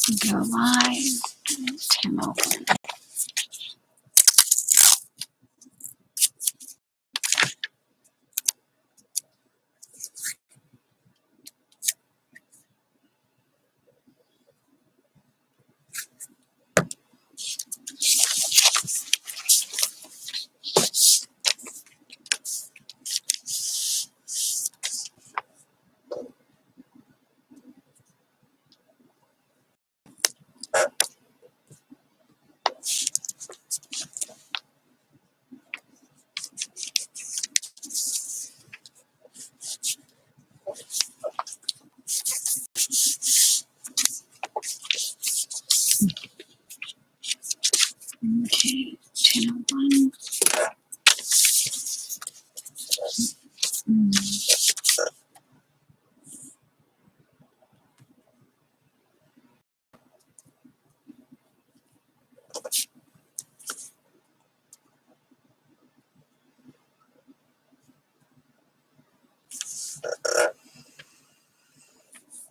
Go live. 10:01. Okay, 10:01.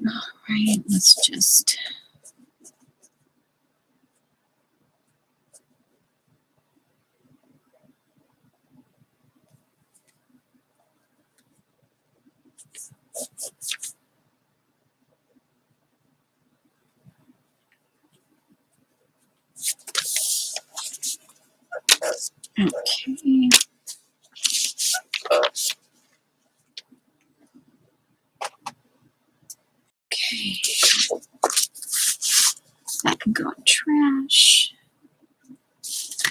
All right, let's just. Okay. Okay. That can go in trash. This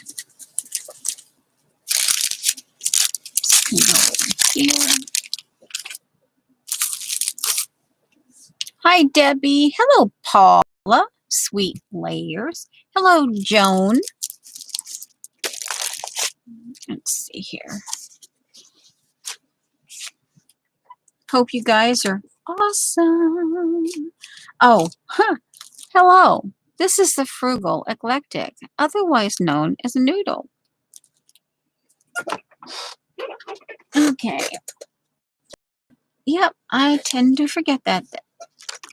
can go over here. Hi, Debbie. Hello, Paula. Sweet layers. Hello, Joan. Let's see here. Hope you guys are awesome. Oh, hello. This is the Frugal Eclectic, otherwise known as Noodle. Okay. Yep, I tend to forget that.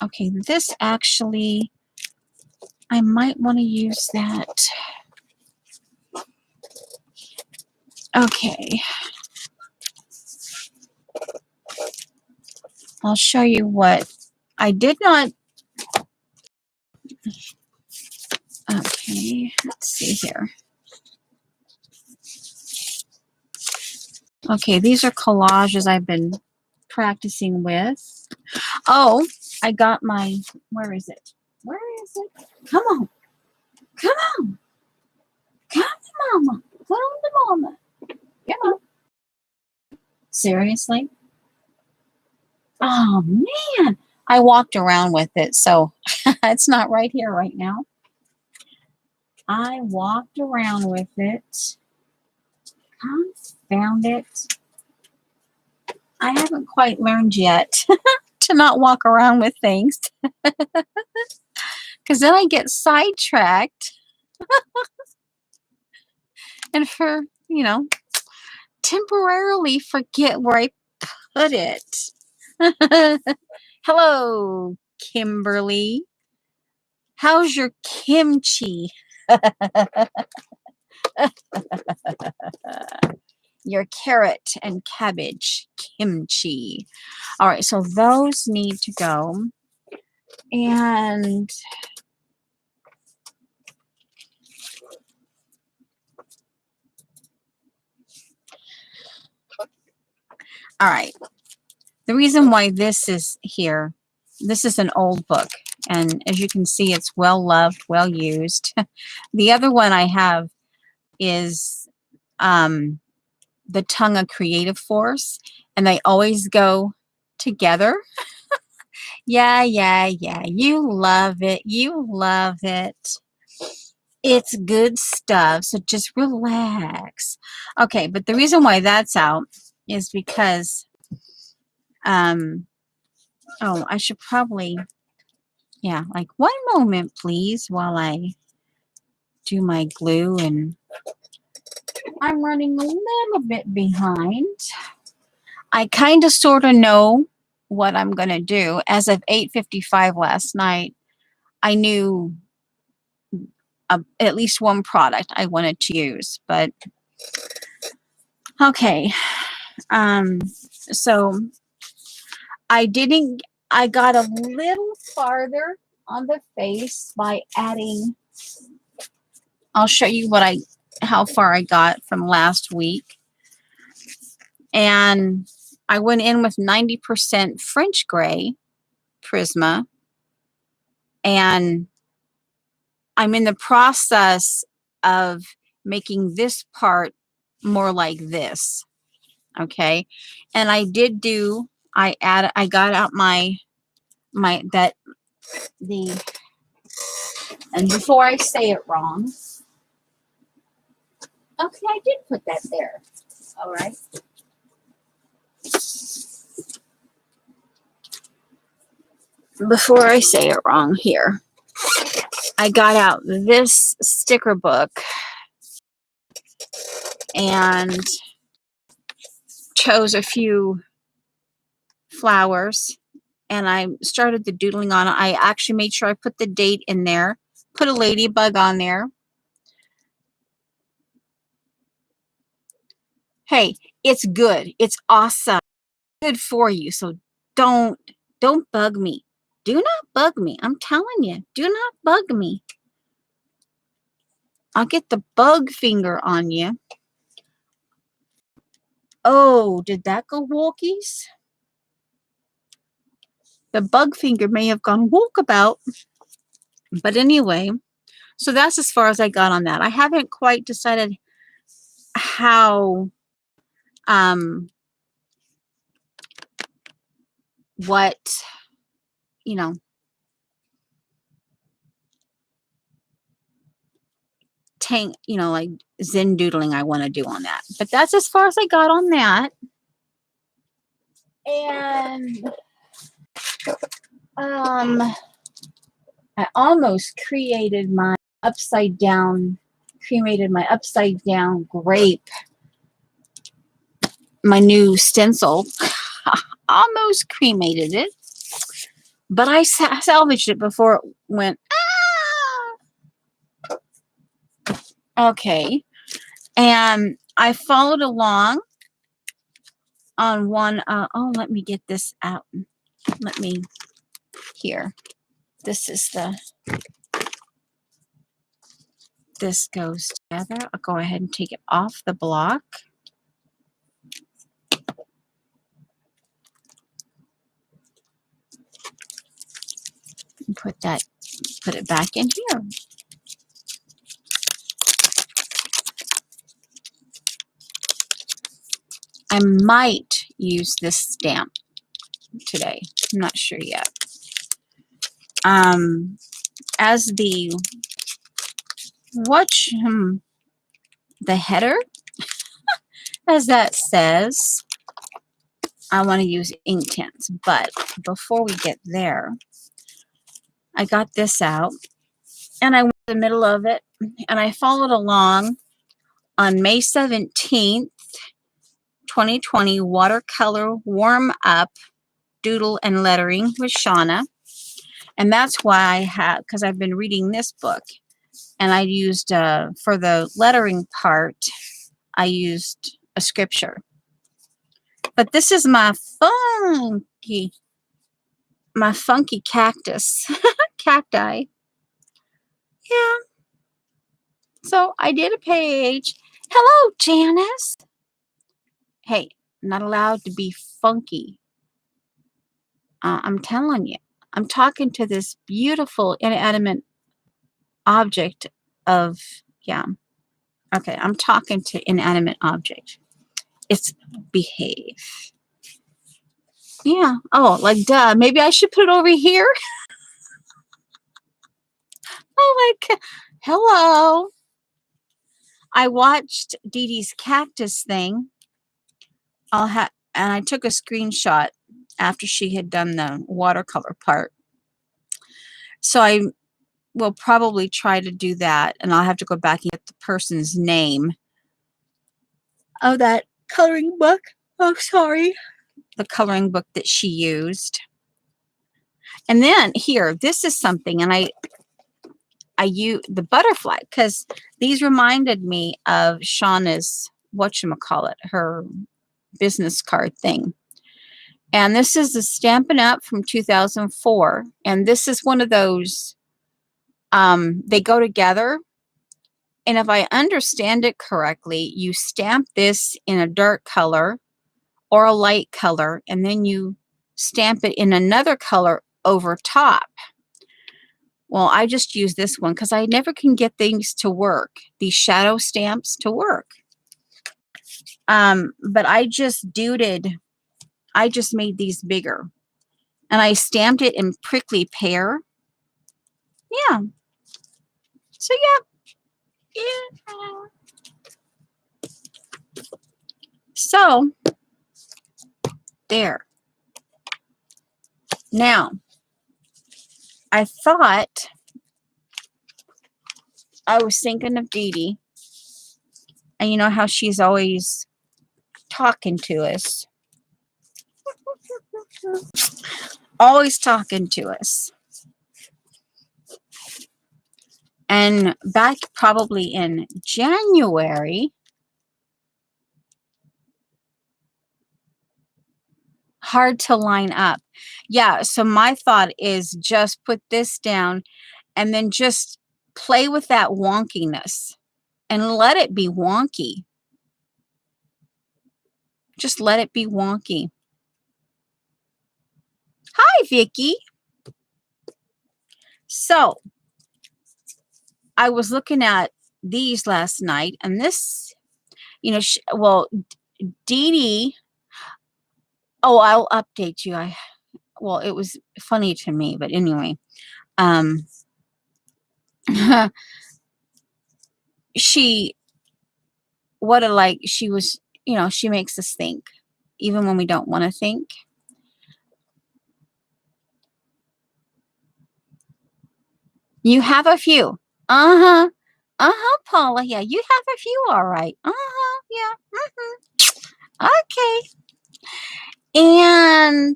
Okay, this actually, I might want to use that. Okay. I'll show you what I did not. Okay, let's see here. Okay, these are collages I've been practicing with. Oh, I got my, where is it? Where is it? Come on. Come on. Come on, Mama. Come on, Mama. Come on. Seriously? Oh, man. I walked around with it, so it's not right here right now. I walked around with it. Found it. I haven't quite learned yet to not walk around with things. Because then I get sidetracked. And temporarily forget where I put it. Hello, Kimberly. How's your kimchi? Your carrot and cabbage kimchi. All right, so those need to go. And all right, the reason why this is here, this is an old book. And as you can see, it's well loved, well used. The other one I have is The Tongue of Creative Force, and they always go together. Yeah. You love it. You love it. It's good stuff. So just relax. Okay, but the reason why that's out is because, oh, I should probably, yeah, like one moment, please, while I do my glue, and I'm running a little bit behind. I kind of sort of know what I'm going to do. As of 8:55 last night, I knew at least one product I wanted to use. But okay, so I didn't. I got a little farther on the face by adding. I'll show you how far I got from last week. And I went in with 90% French gray Prisma, and I'm in the process of making this part more like this. Okay. And I got out and before I say it wrong, okay, I did put that there. All right. Before I say it wrong here, I got out this sticker book and chose a few flowers, and I started the doodling on it. I actually made sure I put the date in there, put a ladybug on there. Hey, it's good. It's awesome. Good for you. So don't bug me. Do not bug me. I'm telling you, do not bug me. I'll get the bug finger on you. Oh, did that go walkies? The bug finger may have gone walkabout. But anyway, so that's as far as I got on that. I haven't quite decided how, what, you know, like Zen doodling I want to do on that. But that's as far as I got on that. And I almost cremated my upside down grape, my new stencil. Almost cremated it, but I salvaged it before it went. Ah! Okay, and I followed along on one. Oh, let me get this out. Here. This is this goes together. I'll go ahead and take it off the block. And put it back in here. I might use this stamp today. I'm not sure yet. As the the header, as that says, I want to use Inktense. But before we get there, I got this out and I went in the middle of it and I followed along on May 17th, 2020, watercolor warm up doodle and lettering with Shauna. And that's why because I've been reading this book, and I used, for the lettering part, I used a scripture. But this is my funky cactus, cacti. Yeah. So I did a page. Hello, Janice. Hey, not allowed to be funky. I'm telling you. I'm talking to this beautiful inanimate object of, yeah. Okay, I'm talking to inanimate object. It's behave. Yeah. Oh, like duh. Maybe I should put it over here. Oh, like, hello. I watched Dee Dee's cactus thing. And I took a screenshot after she had done the watercolor part. So I will probably try to do that, and I'll have to go back and get the person's name of that coloring book. Oh, sorry. The coloring book that she used. And then here, this is something, and I use the butterfly because these reminded me of Shauna's, whatchamacallit, her business card thing. And this is the Stampin' Up! From 2004. And this is one of those, they go together. And if I understand it correctly, you stamp this in a dark color or a light color, and then you stamp it in another color over top. Well, I just use this one because I never can get things to work, these shadow stamps to work. But I just made these bigger. And I stamped it in prickly pear. Yeah. So, yeah. So, there. Now, I thought, I was thinking of Dee Dee. And you know how she's always talking to us. Always talking to us. And back probably in January, hard to line up. Yeah, so my thought is just put this down and then just play with that wonkiness and let it be wonky. Just let it be wonky. Hi, Vicky. So, I was looking at these last night, and this, you know, Dee Dee, oh, I'll update you. Well, it was funny to me, but anyway, she was, she makes us think, even when we don't want to think. You have a few. Uh-huh. Uh-huh, Paula. Yeah, you have a few, all right. Uh-huh. Yeah. Okay. And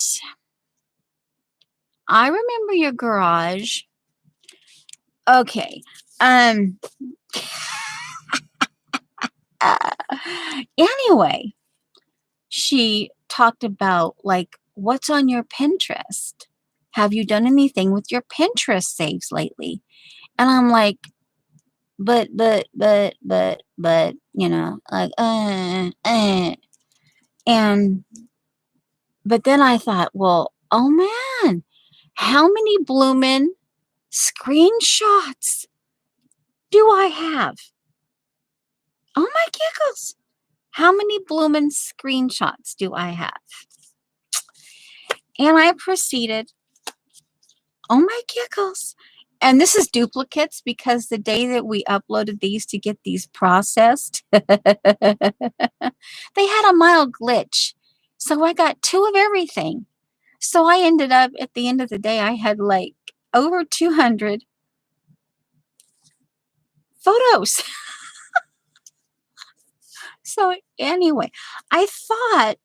I remember your garage. Okay. Anyway, she talked about, like, what's on your Pinterest? Have you done anything with your Pinterest saves lately? And I'm like, but, like, and, but then I thought, well, oh man, how many bloomin' screenshots do I have? Oh my giggles. How many bloomin' screenshots do I have? And I proceeded, oh my giggles. And this is duplicates because the day that we uploaded these to get these processed, they had a mild glitch. So I got 2 of everything. So I ended up, at the end of the day, I had like over 200 photos. So anyway, I thought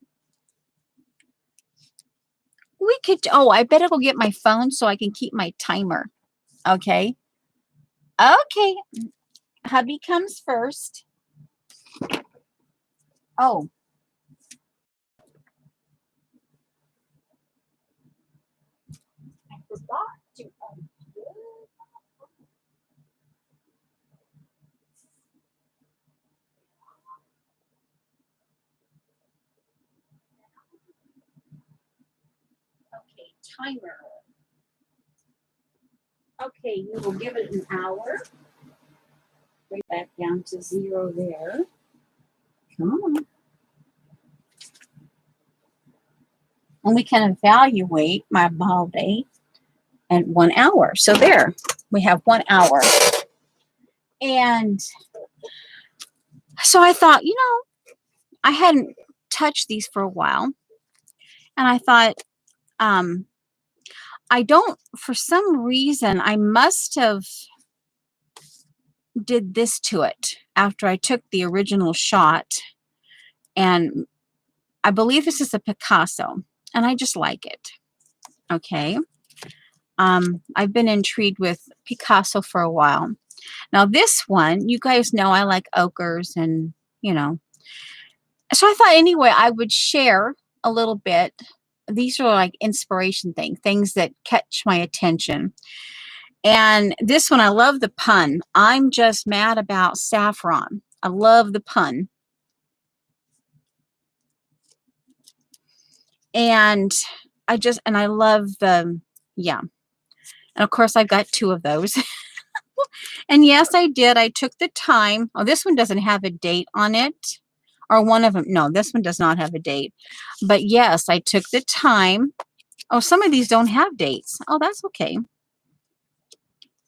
we could, I better go get my phone so I can keep my timer. Okay. Okay. Hubby comes first. Oh. I forgot to Okay, timer. Okay, we will give it an hour. Right back down to 0 there. Come on. And we can evaluate my ball day at 1 hour. So there, we have 1 hour. And so I thought, I hadn't touched these for a while. And I thought, I don't, for some reason, I must have did this to it after I took the original shot. And I believe this is a Picasso. And I just like it. Okay. I've been intrigued with Picasso for a while. Now this one, you guys know I like ochres and, you know. So I thought anyway, I would share a little bit. These are like inspiration things that catch my attention. And this one, I love the pun. I'm just mad about saffron. I love the pun. And I love the, yeah. And of course, I've got two of those. And yes, I did. I took the time. Oh, this one doesn't have a date on it. Or one of them. No, this one does not have a date. But yes, I took the time. Oh, some of these don't have dates. Oh, that's okay.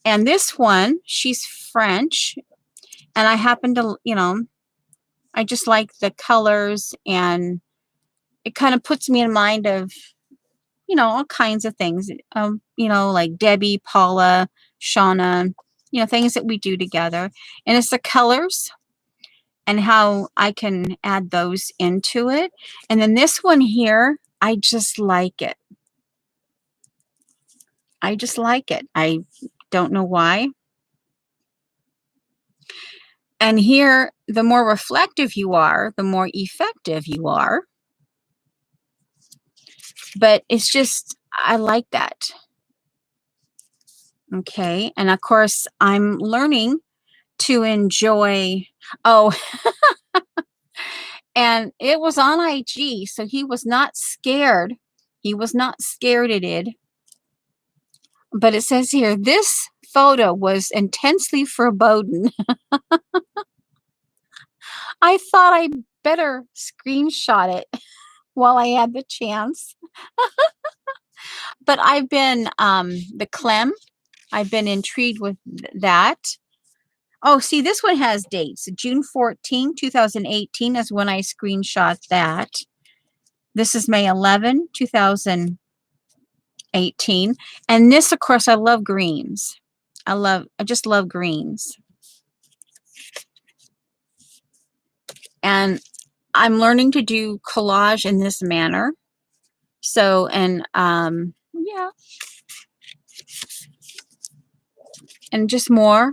And this one, she's French. And I happen to, you know, I just like the colors. And it kind of puts me in mind of, you know, all kinds of things. You know, like Debbie, Paula, Shauna, you know, things that we do together. And it's the colors and how I can add those into it. And then this one here, I just like it. I just like it. I don't know why. And here, the more reflective you are, the more effective you are. But it's just, I like that. Okay. And of course, I'm learning to enjoy. Oh, and it was on IG, so he was not scared. He was not scared it did. But it says here, this photo was intensely foreboding. I thought I better screenshot it while I had the chance. But I've been, the Clem, I've been intrigued with that. Oh, see, this one has dates. June 14, 2018 is when I screenshot that. This is May 11, 2018. And this, of course, I love greens. I just love greens. And I'm learning to do collage in this manner. So, and yeah. And just more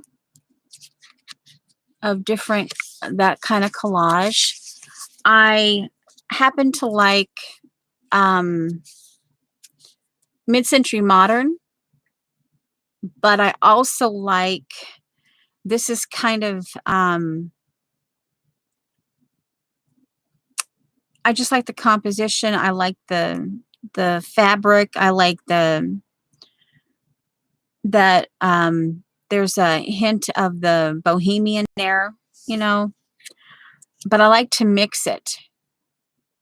of different, that kind of collage. I happen to like mid-century modern, but I also like, this is kind of, I just like the composition. I like the fabric. I like that there's a hint of the bohemian there, you know, but I like to mix it.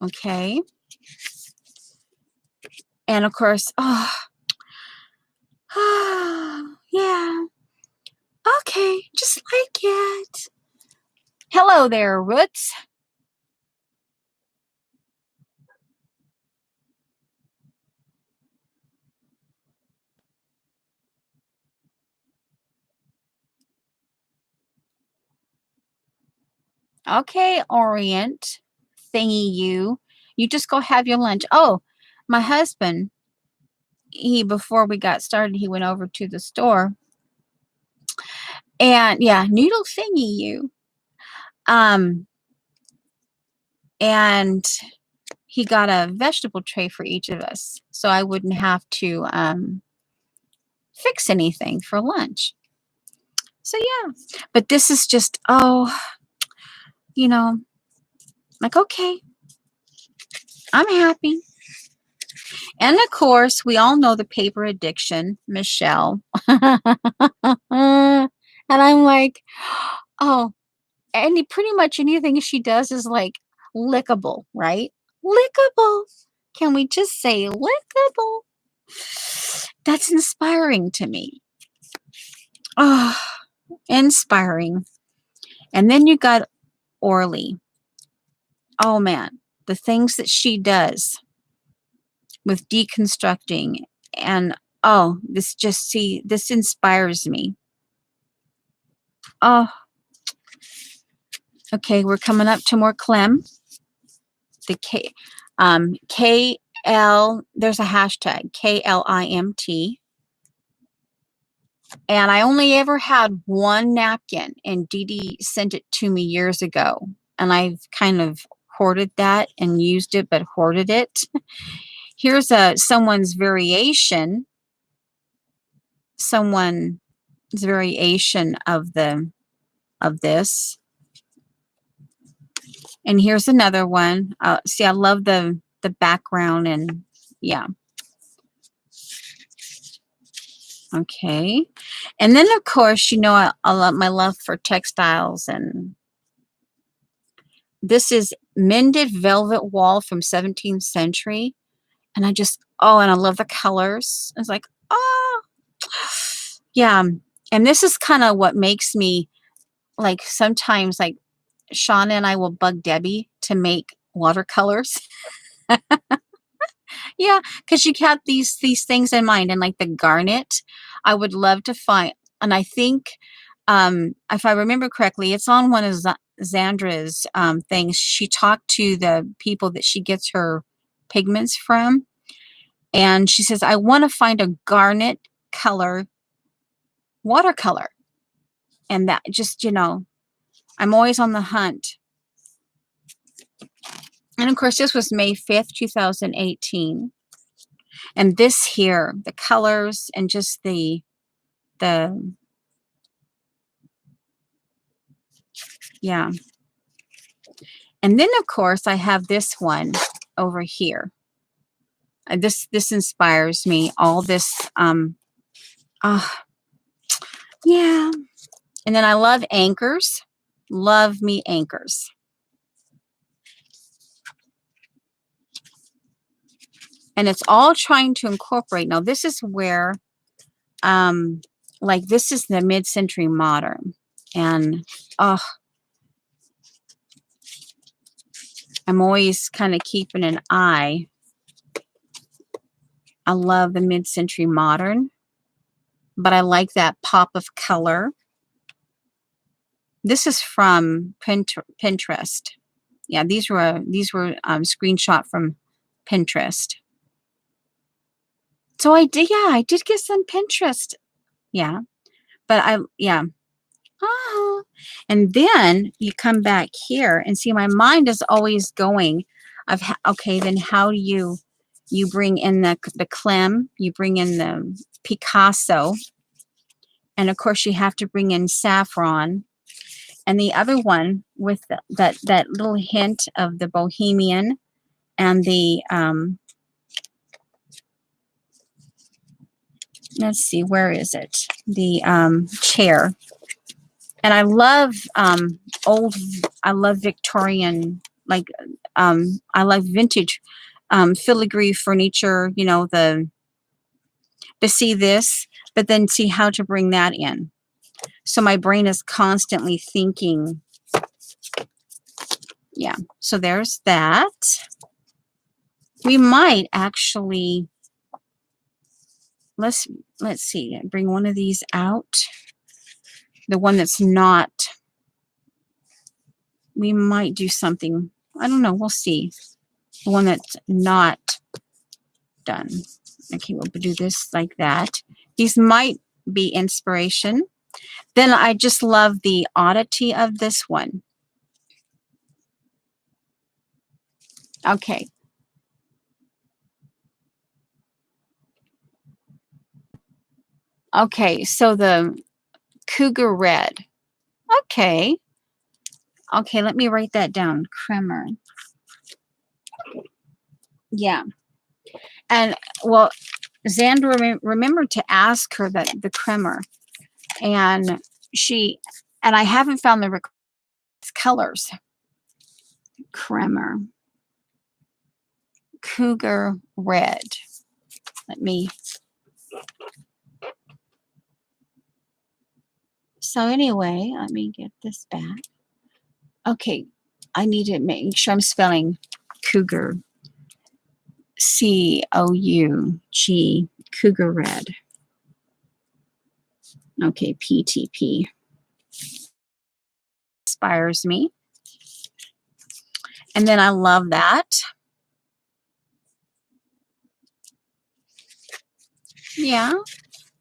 Okay. And of course, oh, yeah. Okay, just like it. Hello there, Roots. Okay, Orient thingy you. You just go have your lunch. Oh, my husband, before we got started, he went over to the store. And yeah, noodle thingy you. And he got a vegetable tray for each of us, so I wouldn't have to fix anything for lunch. So yeah, but this is just, oh, you know, like, okay, I'm happy. And of course, we all know the paper addiction, Michelle. And I'm like, oh, and pretty much anything she does is like lickable, right? Lickable. Can we just say lickable? That's inspiring to me. Oh, inspiring. And then you got Orly. Oh man, the things that she does with deconstructing, and oh, this inspires me. Oh, okay, we're coming up to more Clem. The KL, there's a hashtag, KLIMT. And I only ever had one napkin, and Dee Dee sent it to me years ago. And I've kind of hoarded that and used it, but hoarded it. Here's someone's variation of this. And here's another one. See, I love the background, and yeah. Okay. And then of course, you know, I love my love for textiles, and this is mended velvet wall from 17th century. And I just, oh, and I love the colors. It's like, oh, yeah. And this is kind of what makes me, like, sometimes, like, Shauna and I will bug Debbie to make watercolors. Yeah, because you have these things in mind, and like the garnet, I would love to find. And I think, if I remember correctly, it's on one of Zandra's things. She talked to the people that she gets her pigments from, and she says, I want to find a garnet color watercolor. And that just, you know, I'm always on the hunt. And of course, this was May 5th, 2018. And this here, the colors and just the, yeah. And then of course I have this one over here. This inspires me. All this, yeah. And then I love anchors. Love me anchors. And it's all trying to incorporate. Now this is where, like, this is the mid-century modern. And, oh, I'm always kind of keeping an eye. I love the mid-century modern, but I like that pop of color. This is from Pinterest. Yeah, these were screenshot from Pinterest. So I did get some Pinterest. Yeah, but yeah. Oh. And then you come back here and see my mind is always going. Okay, then how do you bring in the Clem, you bring in the Picasso, and of course you have to bring in saffron. And the other one with that little hint of the bohemian and the, let's see, where is it? The chair. And I love I love Victorian, like, I like vintage filigree furniture, you know, to see this, but then see how to bring that in. So my brain is constantly thinking. Yeah, so there's that. We might actually, let's see, bring one of these out. The one that's not, we might do something, I don't know, we'll see. The one that's not done. Okay, we'll do this like that. These might be inspiration. Then I just love the oddity of this one. Okay. Okay, so the cougar red. Okay. Okay, let me write that down. Cremer. Yeah. And, well, Xandra remembered to ask her that the cremer. And I haven't found the colors. Cremer. Cougar red. Let me. So anyway, let me get this back. Okay, I need to make sure I'm spelling cougar. C-O-U-G, cougar red. Okay, PTP. Inspires me. And then I love that. Yeah.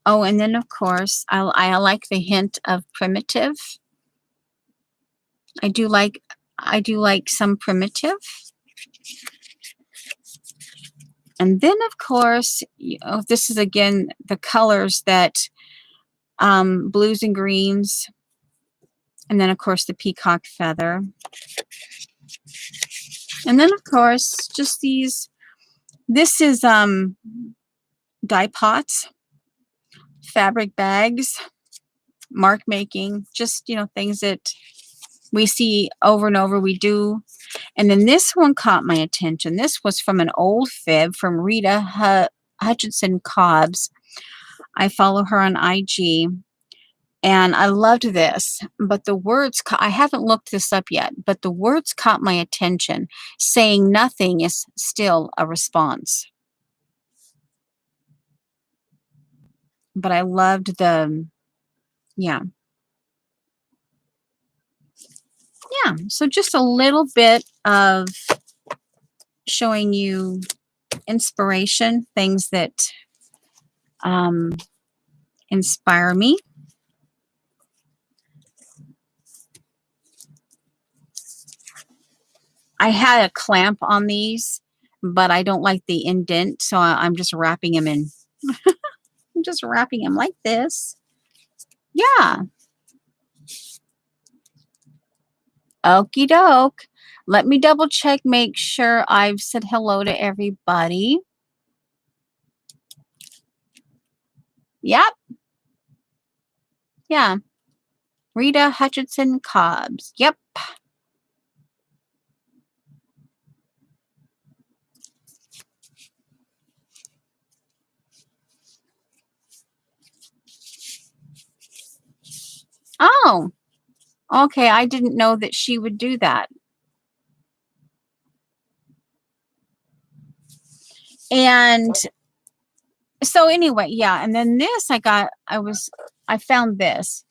Oh, and then of course, I like the hint of primitive. I do like some primitive. And then of course, this is again the colors that blues and greens, and then of course the peacock feather. And then of course just these, this is dye pots, fabric bags, mark making, just things that we see over and over, we do. And then this one caught my attention. This was from an old fib from Rita Hutchinson Cobbs. I follow her on IG, and I loved this, but the words, I haven't looked this up yet, but the words caught my attention. Saying nothing is still a response. But I loved the, yeah. Yeah, so just a little bit of showing you inspiration, things that inspire me. I had a clamp on these, but I don't like the indent, so I'm just wrapping them in. I'm just wrapping them like this. Yeah. Okie doke. Let me double check, make sure I've said hello to everybody. Yep. Yeah. Rita Hutchinson Cobbs. Yep. Oh, okay. I didn't know that she would do that. And so anyway, yeah. And then this I found this.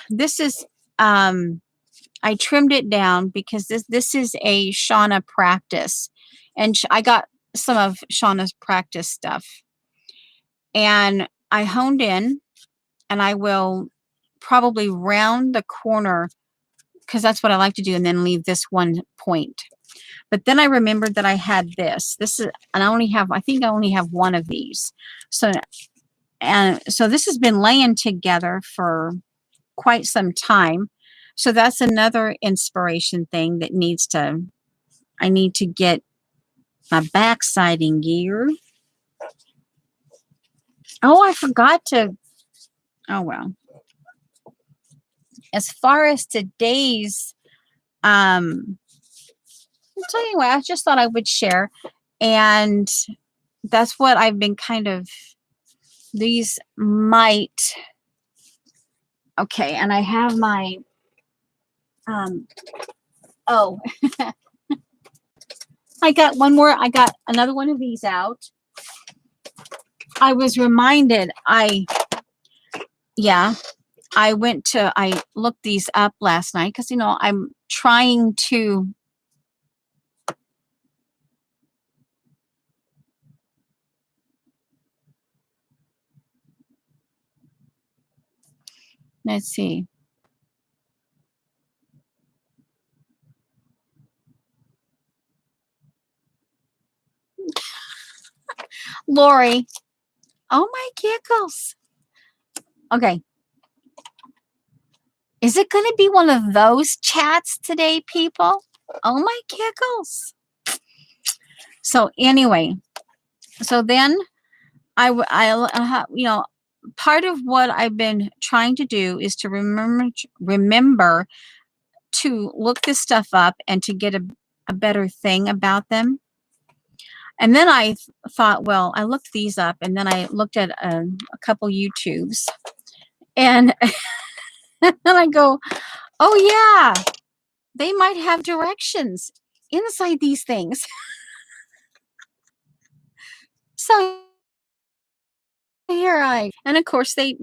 This is, I trimmed it down because this is a Shauna practice. And I got some of Shauna's practice stuff. And I honed in, and I will probably round the corner because that's what I like to do, and then leave this one point. But then I remembered that I had this. This is, and I think I only have one of these. So this has been laying together for quite some time. So that's another inspiration thing that I need to get my backside in gear. Oh, I forgot to, oh well. As far as today's, so anyway, I just thought I would share. And that's what I've been kind of, these might, okay, and I have my, oh, I got another one of these out. I was reminded, I looked these up last night because, I'm trying to, let's see. Lori. Oh my giggles. Okay. Is it going to be one of those chats today, people? Oh my giggles. So anyway, so then part of what I've been trying to do is to remember to look this stuff up and to get a better thing about them. And then I thought, well, I looked these up, and then I looked at a couple YouTubes, and and I go, oh yeah, they might have directions inside these things. So and of course they,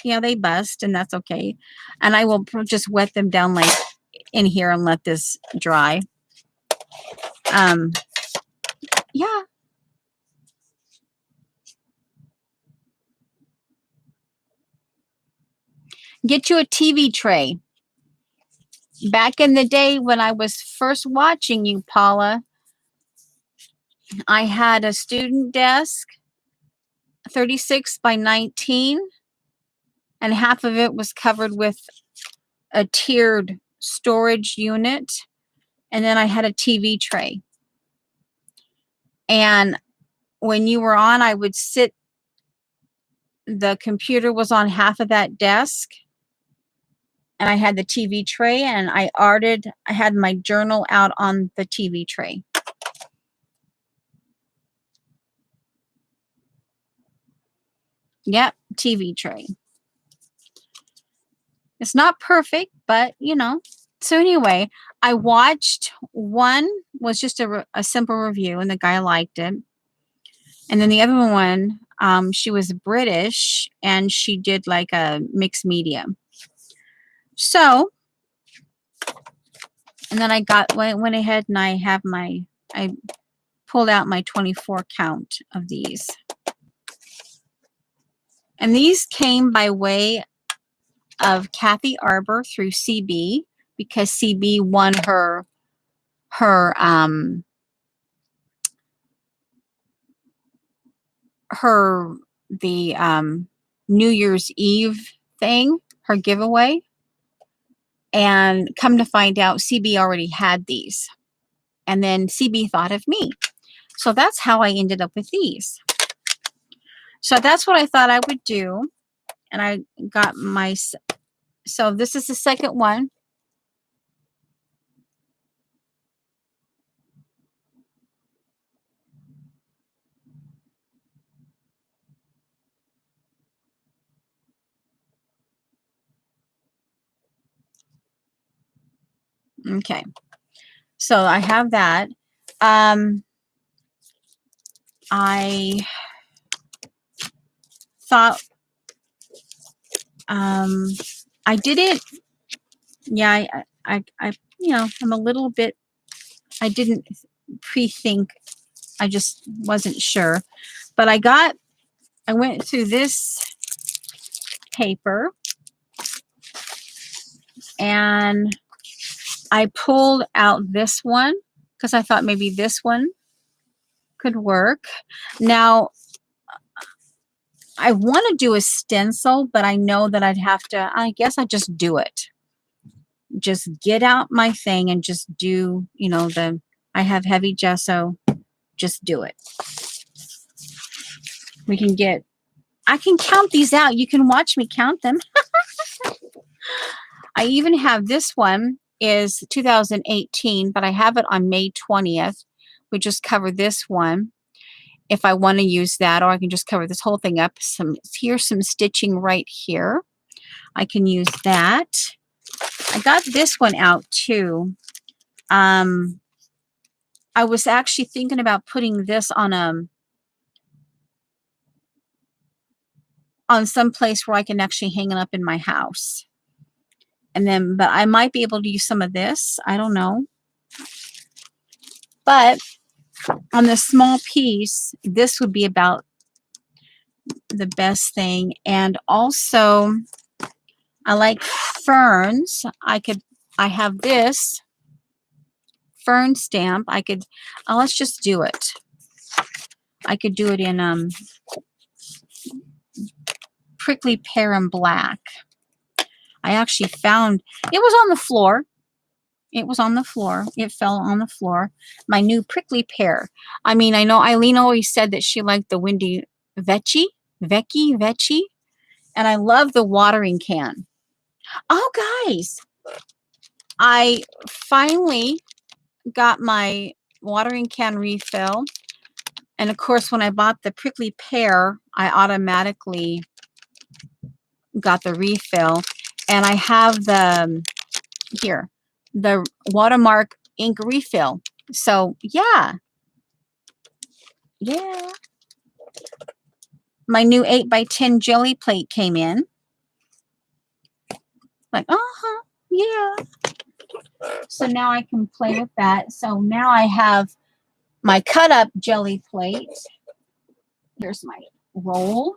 they bust, and that's okay. And I will just wet them down like in here and let this dry. Yeah. Get you a TV tray. Back in the day when I was first watching you, Paula, I had a student desk, 36 by 19, and half of it was covered with a tiered storage unit. And then I had a TV tray. And when you were on, I would sit, the computer was on half of that desk. And I had the TV tray, and I had my journal out on the TV tray. Yep, TV tray. It's not perfect, but you know. So anyway, I watched one, was just a simple review, and the guy liked it. And then the other one, she was British, and she did like a mixed media. So, and then I went ahead and I pulled out my 24 count of these. And these came by way of Kathy Arbor through CB, because CB won the New Year's Eve thing, her giveaway. And come to find out, CB already had these. And then CB thought of me. So that's how I ended up with these. So that's what I thought I would do. And I got my, so this is the second one. Okay. So I have that. I thought, I didn't, yeah, you know, I'm a little bit, I didn't pre-think, I just wasn't sure. But I went through this paper, and I pulled out this one because I thought maybe this one could work. Now, I want to do a stencil, but I know that I'd have to, I guess I'd just do it. Just get out my thing and just do, you know, I have heavy gesso, just do it. I can count these out. You can watch me count them. I even have this one is 2018, but I have it on May 20th. We just covered this one if I want to use that, or I can just cover this whole thing up. Here's some stitching right here. I can use that. I got this one out too. I was actually thinking about putting this on some place where I can actually hang it up in my house. And then, but I might be able to use some of this. I don't know. But on the small piece, this would be about the best thing. And also, I like ferns. I have this fern stamp. Let's just do it. I could do it in prickly pear and black. I actually found, it was on the floor. It was on the floor. It fell on the floor. My new prickly pear. I mean, I know Eileen always said that she liked the windy Vecchi. And I love the watering can. Oh, guys, I finally got my watering can refill. And of course, when I bought the prickly pear, I automatically got the refill. And I have the watermark ink refill. So yeah. My new 8x10 jelly plate came in. Like, yeah. So now I can play with that. So now I have my cut up jelly plate. Here's my roll.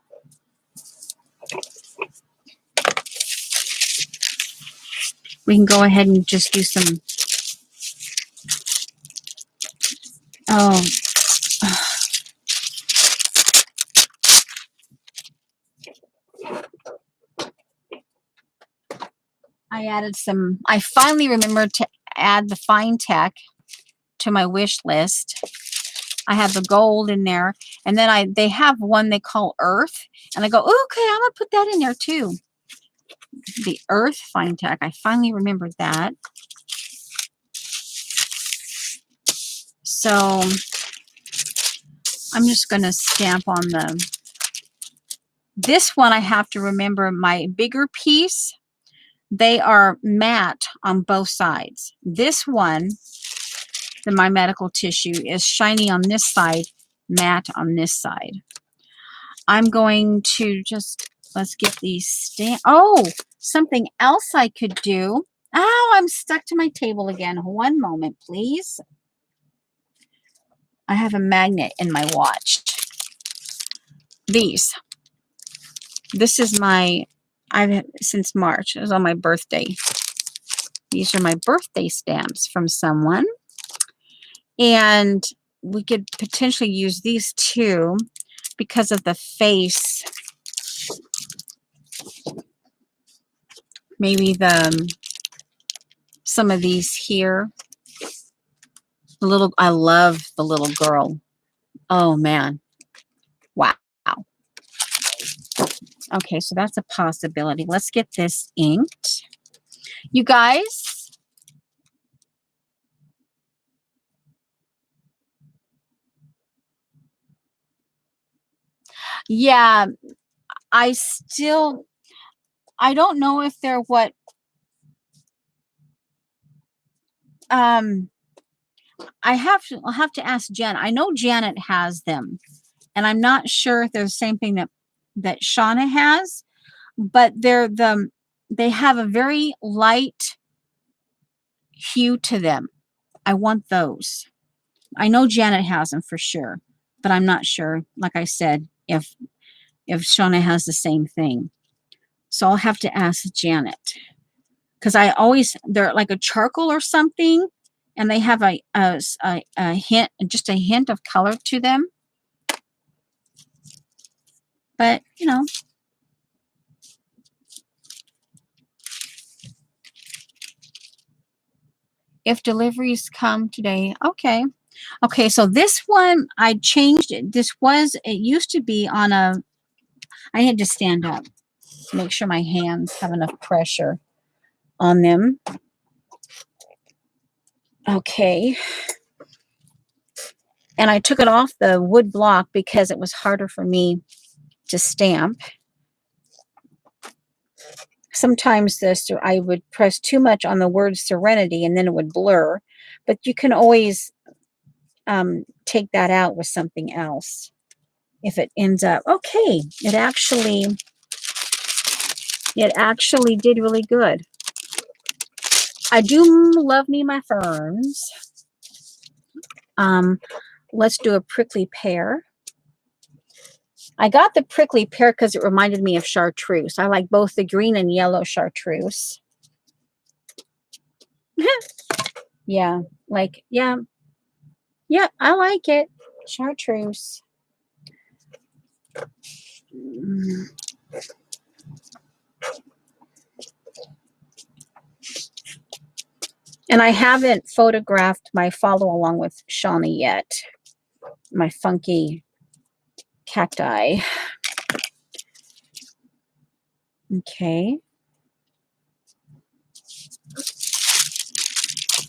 we can go ahead and just do some, oh, I added some, I finally remembered to add the fine tech to my wish list. I have the gold in there, and then they have one they call Earth, and I go, oh, okay, I'm gonna put that in there too. The Earth fine tech. I finally remembered that. So I'm just gonna stamp on this one. I have to remember my bigger piece. They are matte on both sides. This one, my medical tissue, is shiny on this side, matte on this side. I'm going to just, let's get these stamp. Oh, something else I could do. Oh, I'm stuck to my table again. One moment, please. I have a magnet in my watch. This is my, I've had since March. It was on my birthday. These are my birthday stamps from someone. And we could potentially use these too because of the face. Maybe some of these here. I love the little girl. Oh man. Wow. Okay, so that's a possibility. Let's get this inked. You guys, yeah, I don't know if they're what, I'll have to ask Jen. I know Janet has them, and I'm not sure if they're the same thing that Shauna has, but they have a very light hue to them. I want those. I know Janet has them for sure, but I'm not sure, like I said, if Shauna has the same thing. So I'll have to ask Janet. Because they're like a charcoal or something, and they have a hint, just a hint of color to them. But, you know. If deliveries come today, okay. Okay, so this one, I changed it. It used to be on I had to stand up to make sure my hands have enough pressure on them. Okay. And I took it off the wood block because it was harder for me to stamp. Sometimes I would press too much on the word serenity and then it would blur. But you can always take that out with something else if it ends up. Okay, it actually did really good. I do love me my ferns. Let's do a prickly pear. I got the prickly pear because it reminded me of chartreuse. I like both the green and yellow chartreuse. Yeah, yeah, I like it. Chartreuse. And I haven't photographed my follow along with Shawnee yet. My funky cacti. Okay.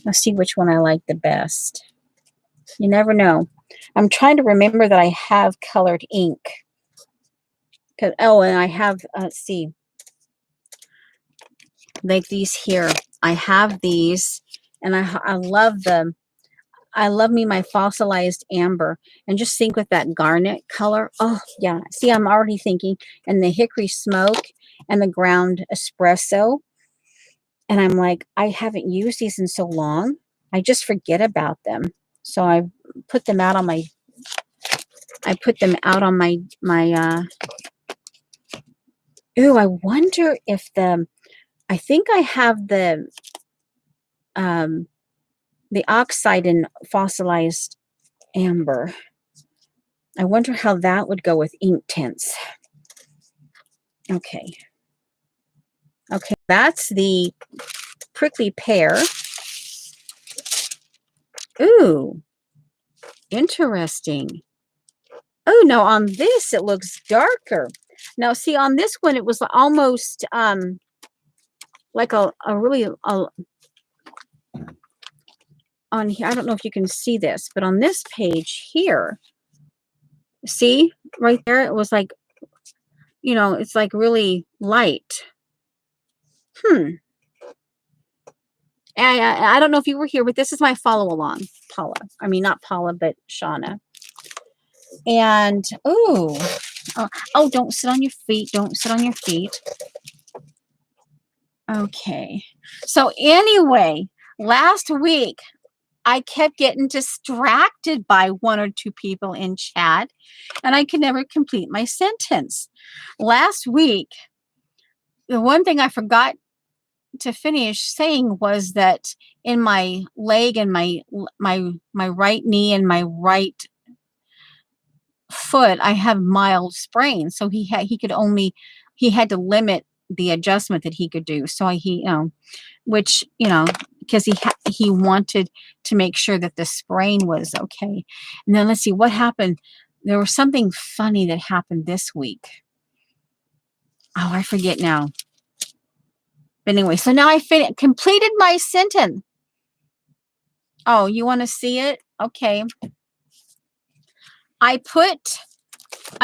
Let's see which one I like the best. You never know. I'm trying to remember that I have colored ink. And I have, let's see, like these here. I have these, and I love them. I love me my fossilized amber, and just think with that garnet color. Oh yeah, see, I'm already thinking, and the hickory smoke and the ground espresso. And I'm like, I haven't used these in so long. I just forget about them. So I put them out on my ooh, I wonder if I think I have the the oxide in fossilized amber. I wonder how that would go with Inktense. Okay. Okay, that's the prickly pear. Ooh, interesting. Oh, no, on this it looks darker. Now, see, on this one it was almost like a really on here. I don't know if you can see this, but on this page here, see right there, it was like, you know, it's like really light. I don't know if you were here, but this is my follow along, Paula. I mean, not Paula, but Shauna. And oh, don't sit on your feet. Don't sit on your feet. Okay. So anyway, last week I kept getting distracted by one or two people in chat, and I could never complete my sentence. Last week, the one thing I forgot to finish saying was that in my leg and my right knee and my right foot, I have mild sprains. So he had to limit the adjustment that he could do. So which, because he wanted to make sure that the sprain was okay. And then let's see what happened. There was something funny that happened this week. Oh, I forget now. But anyway, so now I completed my sentence. Oh, you want to see it? Okay. I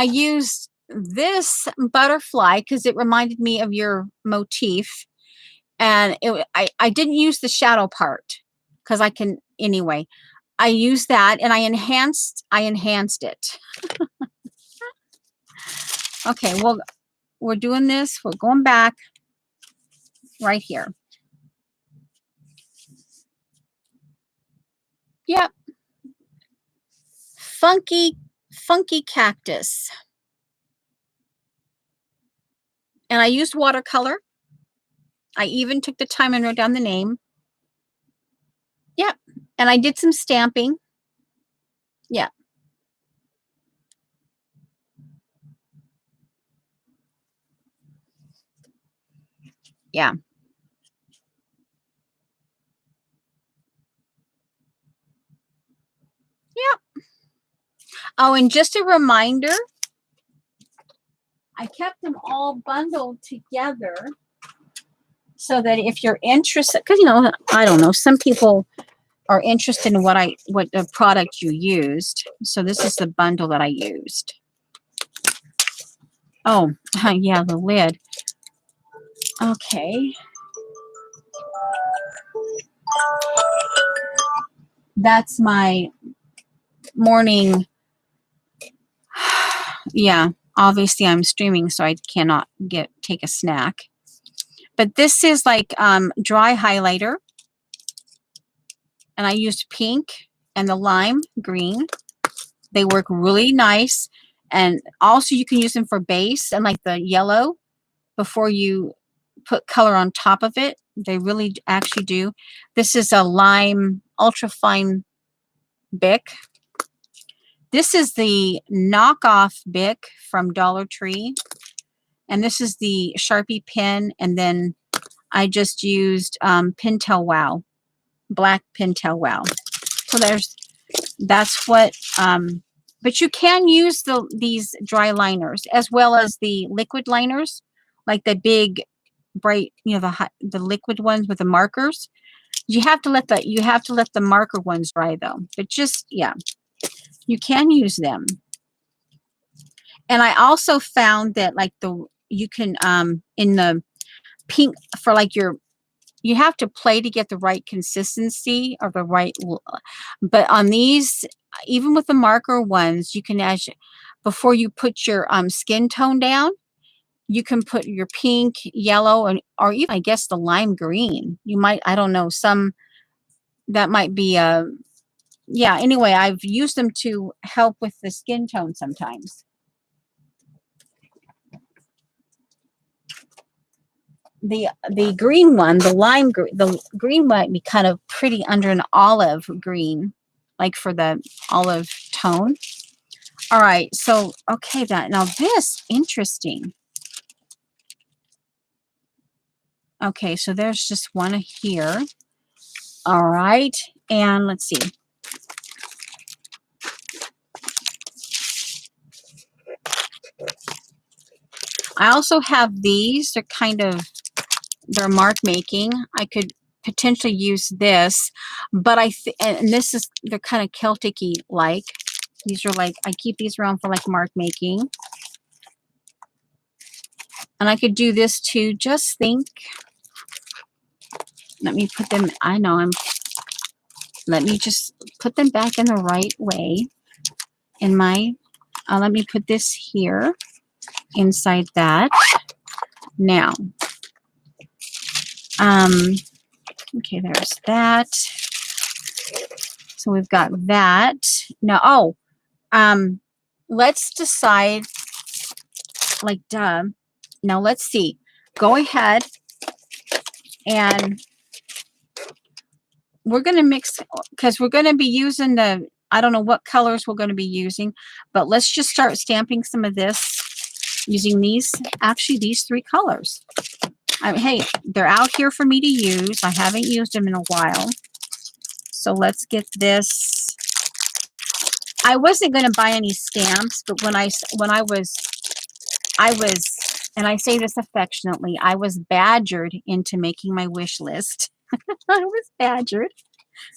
used this butterfly because it reminded me of your motif. And I didn't use the shadow part because I can anyway. I used that and I enhanced it. Okay, well, we're doing this. We're going back right here. Yep. Funky cactus. And I used watercolor. I even took the time and wrote down the name. Yep. And I did some stamping. Yeah. Yeah. Yep. Oh, and just a reminder, I kept them all bundled together so that if you're interested, because, I don't know, some people are interested in what the product you used. So this is the bundle that I used. Oh, yeah, the lid. Okay. That's my morning. Yeah, obviously I'm streaming, so I cannot take a snack. But this is like dry highlighter. And I used pink and the lime green. They work really nice. And also you can use them for base and like the yellow before you put color on top of it. They really actually do. This is a lime ultra fine Bic. This is the knockoff Bic from Dollar Tree. And this is the Sharpie pen. And then I just used Pentel Wow, black Pentel Wow. So that's what, but you can use these dry liners as well as the liquid liners, like the big bright, the liquid ones with the markers. You have to let the marker ones dry though, but yeah, you can use them. And I also found that like you can, in the pink for like you have to play to get the right consistency or the right, but on these, even with the marker ones, you can before you put your skin tone down, you can put your pink, yellow, or even I guess the lime green. You might, I don't know, that might be yeah, anyway, I've used them to help with the skin tone sometimes. the green one, the lime green, the green might be kind of pretty under an olive green, like for the olive tone. All right, so okay, that now this interesting. Okay, so there's just one here. All right, and let's see. I also have these. They're kind of, they're mark making. I could potentially use this, but and this is, they're kind of Celtic-y like. These are like, I keep these around for like mark making. And I could do this too. Just think. Let me put them, I know let me just put them back in the right way. In my, let me put this here inside that. Now, okay, there's that. So we've got that. Now, let's decide, like, duh. Now, let's see. Go ahead and we're going to mix, because we're going to be using the, I don't know what colors we're going to be using, but let's just start stamping some of this using these, actually these three colors. Hey, they're out here for me to use. I haven't used them in a while. So let's get this. I wasn't going to buy any stamps, but when I was, and I say this affectionately, I was badgered into making my wish list. I was badgered.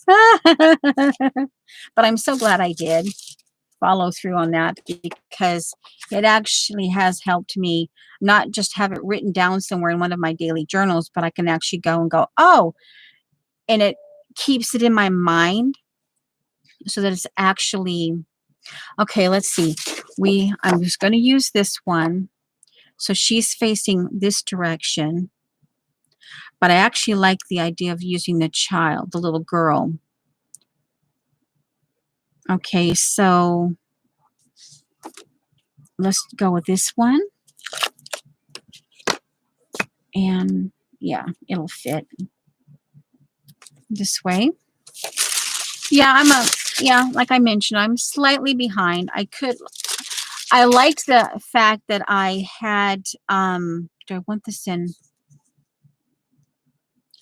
But I'm so glad I did follow through on that, because it actually has helped me not just have it written down somewhere in one of my daily journals, but I can actually go and go, oh, and it keeps it in my mind so that it's actually, okay, let's see. I'm just going to use this one. So she's facing this direction, but I actually like the idea of using the child, the little girl. Okay, so let's go with this one. And yeah, it'll fit this way. Yeah, like I mentioned, I'm slightly behind. I liked the fact that I had, do I want this in?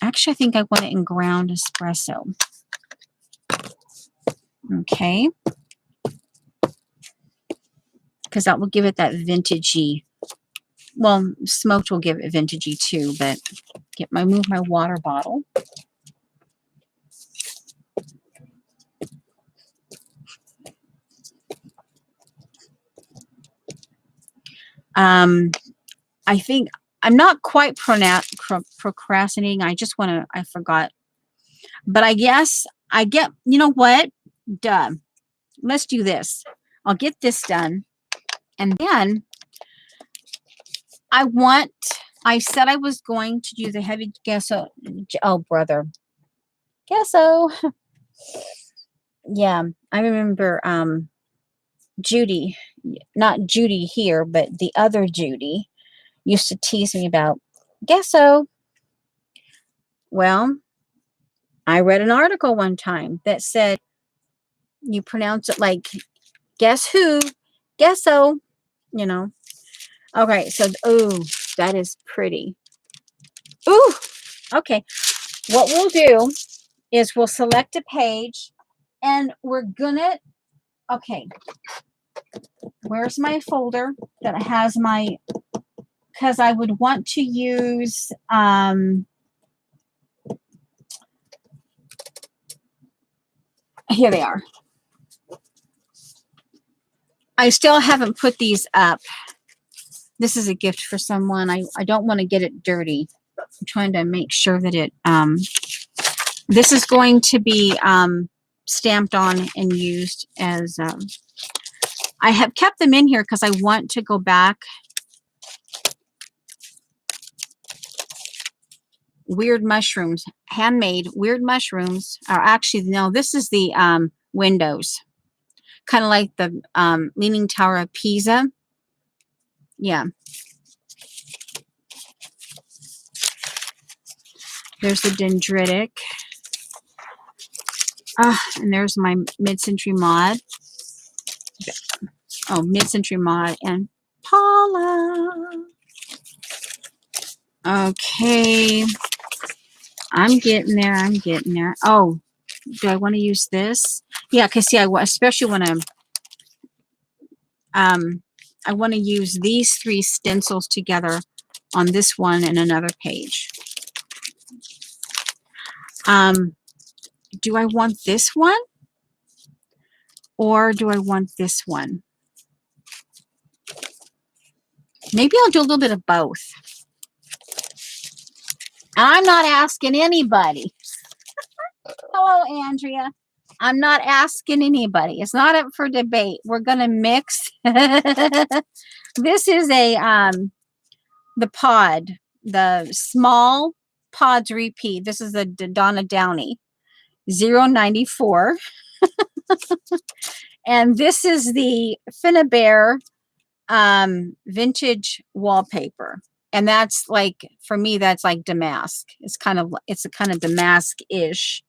Actually, I think I want it in ground espresso. Okay. Because that will give it that vintagey. Well, smoked will give it vintagey too, but move my water bottle. I think I'm not quite procrastinating. I just want to, I forgot. But I guess you know what? Duh. Let's do this. I'll get this done. And then I said I was going to do the heavy gesso. Oh, brother. Gesso. Yeah, I remember Judy, not Judy here, but the other Judy, used to tease me about gesso. Well, I read an article one time that said you pronounce it like guess who, gesso, you know. Okay, so ooh, that is pretty. Ooh, okay. What we'll do is we'll select a page, and we're gonna. Okay, where's my folder that has my? Because I would want to use here they are. I still haven't put these up. This is a gift for someone. I don't want to get it dirty. I'm trying to make sure that it this is going to be stamped on and used as I have kept them in here because I want to go back. Weird mushrooms, handmade weird mushrooms. Are actually, no, this is the windows, kind of like the Leaning Tower of Pisa. Yeah. There's the dendritic. And there's my mid-century mod. Oh, mid-century mod and Paula. Okay. I'm getting there. I'm getting there. Oh, do I want to use this? Yeah, because see, especially when I want to use these 3 stencils together on this one and another page. Do I want this one or do I want this one? Maybe I'll do a little bit of both. And I'm not asking anybody. Hello, Andrea. I'm not asking anybody. It's not up for debate. We're going to mix. This is a the pod, the small pods repeat. This is a Donna Downey 094. And this is the Finnabair vintage wallpaper. And that's like, for me, that's like damask. It's a kind of damask-ish.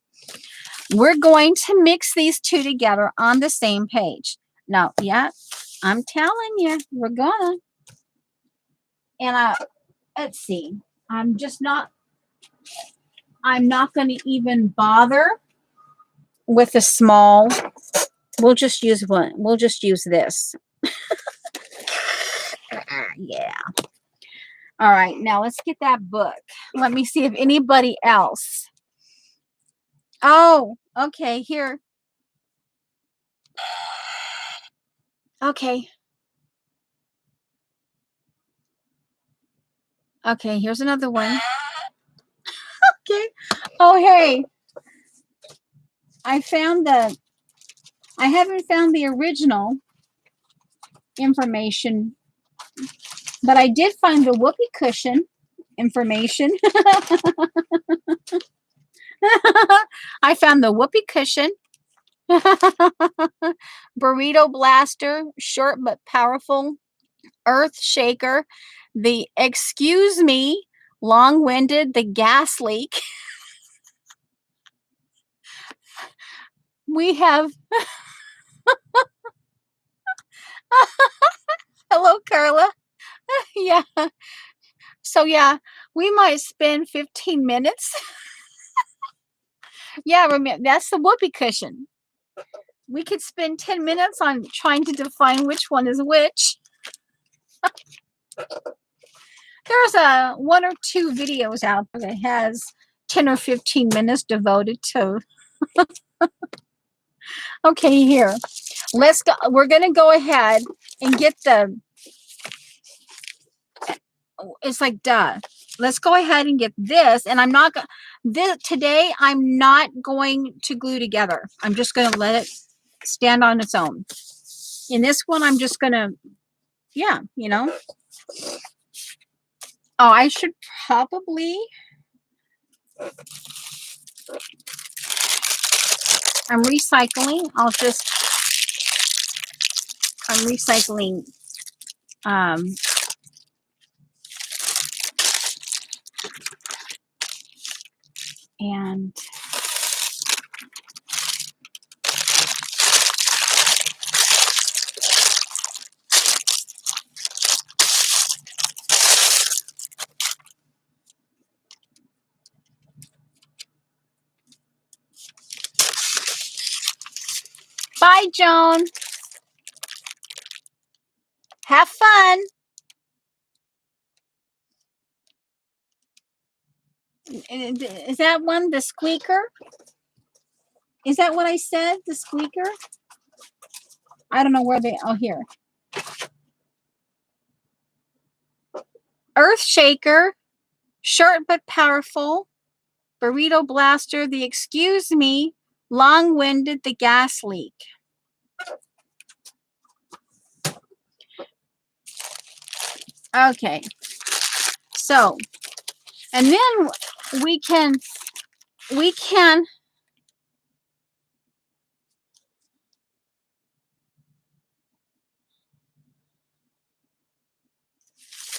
We're going to mix these 2 together on the same page. Now, yeah, I'm telling you, we're gonna. And let's see. I'm not going to even bother with the small. We'll just use one. We'll just use this. Yeah. All right. Now let's get that book. Let me see if anybody else. Oh, okay. Here. Okay. Okay. Here's another one. Okay. Oh, hey. I haven't found the original information, but I did find the whoopee cushion information. I found the whoopee cushion. Burrito blaster, short but powerful. Earth shaker. The excuse me, long-winded, the gas leak. We have hello, Carla. Yeah. So yeah, we might spend 15 minutes. Yeah, remember that's the whoopee cushion. We could spend 10 minutes on trying to define which one is which. There's 1 or 2 videos out there that has 10 or 15 minutes devoted to. Okay, here. Let's go. We're going to go ahead and get it's like, duh. Let's go ahead and get this. And I'm not today, I'm not going to glue together. I'm just going to let it stand on its own. In this one, I'm just going to, yeah, Oh, I should probably, I'm recycling. I'm recycling, and bye, Joan. Have fun. Is that one the squeaker? Is that what I said? The squeaker? I don't know where they. Oh, here. Earth shaker, short but powerful. Burrito blaster. The excuse me, long-winded. The gas leak. Okay. So, and then we can.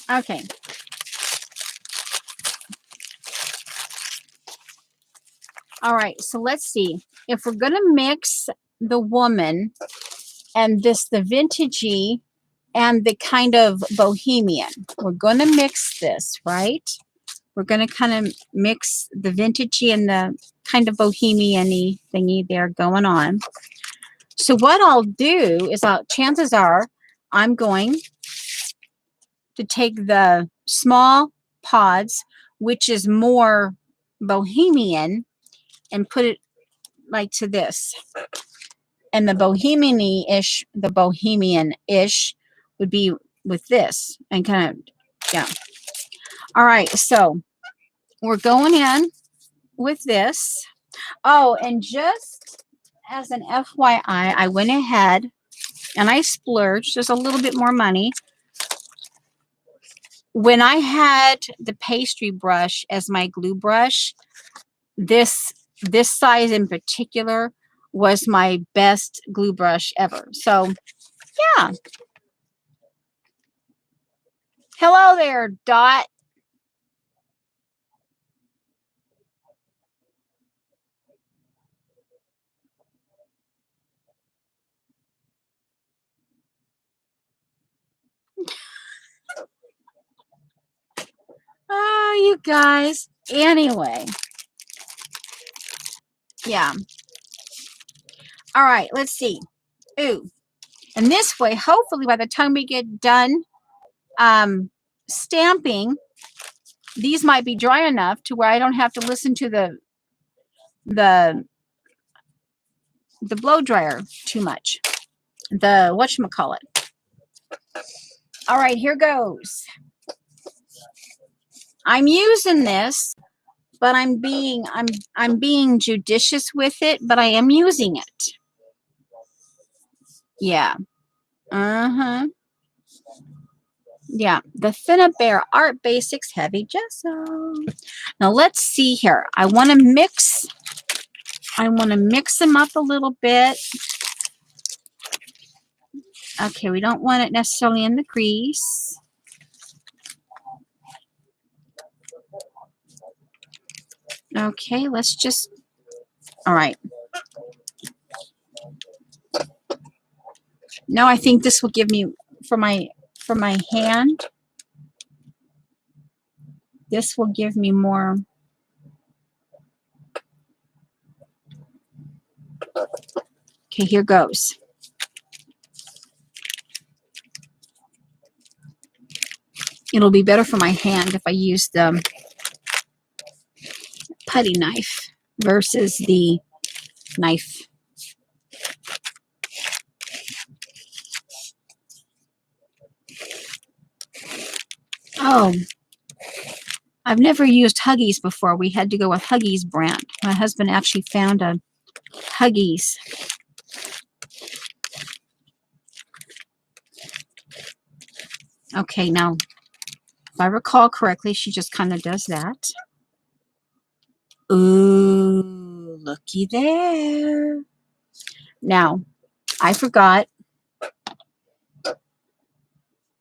Okay. All right, so let's see. If we're going to mix the woman and the vintagey and the kind of bohemian, we're going to mix this, right? We're going to kind of mix the vintagey and the kind of bohemian-y thingy there going on. So what I'll do is chances are I'm going to take the small pods, which is more bohemian, and put it like to this. And the bohemian-ish would be with this and kind of, yeah. All right, so we're going in with this. Oh, and just as an FYI, I went ahead and I splurged just a little bit more money. When I had the pastry brush as my glue brush, this size in particular was my best glue brush ever. So, yeah. Hello there, Dot. Oh, you guys. Anyway. Yeah. All right, let's see. Ooh. And this way, hopefully by the time we get done stamping, these might be dry enough to where I don't have to listen to the blow dryer too much. The whatchamacallit. All right, here goes. I'm using this, but I'm being judicious with it, but I am using it. Yeah. Uh-huh. Yeah. The Finna Bear Art Basics Heavy Gesso. Now let's see here. I want to mix them up a little bit. Okay, we don't want it necessarily in the crease. Okay, let's just, all right. Now I think this will give me, for my hand, this will give me more. Okay, here goes. It'll be better for my hand if I use the putty knife versus the knife. Oh, I've never used Huggies before. We had to go with Huggies brand. My husband actually found a Huggies. Okay, now, if I recall correctly, she just kind of does that. Ooh, looky there. Now, I forgot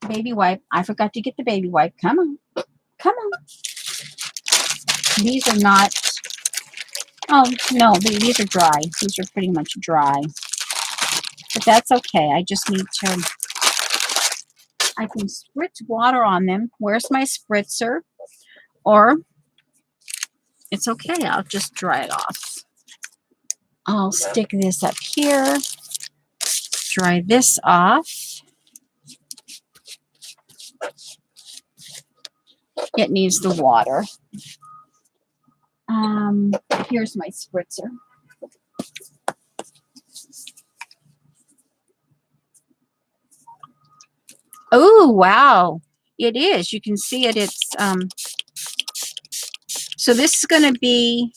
baby wipe. I forgot to get the baby wipe. Come on. Come on. These are not, oh, no, these are dry. These are pretty much dry. But that's okay. I just need to, I can spritz water on them. Where's my spritzer? Or, it's okay. I'll just dry it off. I'll stick this up here. Dry this off. It needs the water. Here's my spritzer. Oh, wow. It is. You can see it. It's, so this is going to be,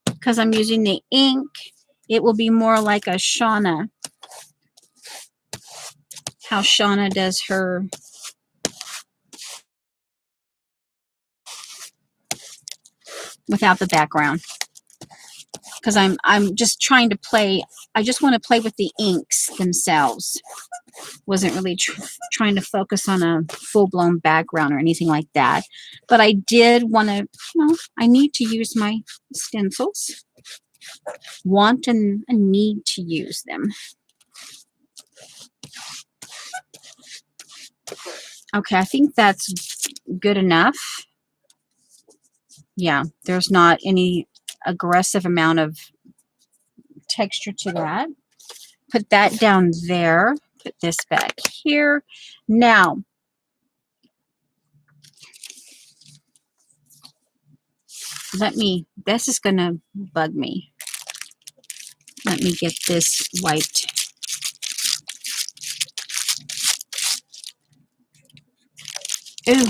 because I'm using the ink, it will be more like a Shauna. How Shauna does her without the background. Because I'm just trying to play, I just want to play with the inks themselves. Wasn't really trying to focus on a full-blown background or anything like that. But I did want to, I need to use my stencils. want and a need to use them. Okay, I think that's good enough. Yeah, there's not any aggressive amount of texture to that. Put that down there. Put this back here. Now, this is going to bug me. Let me get this wiped. Ooh.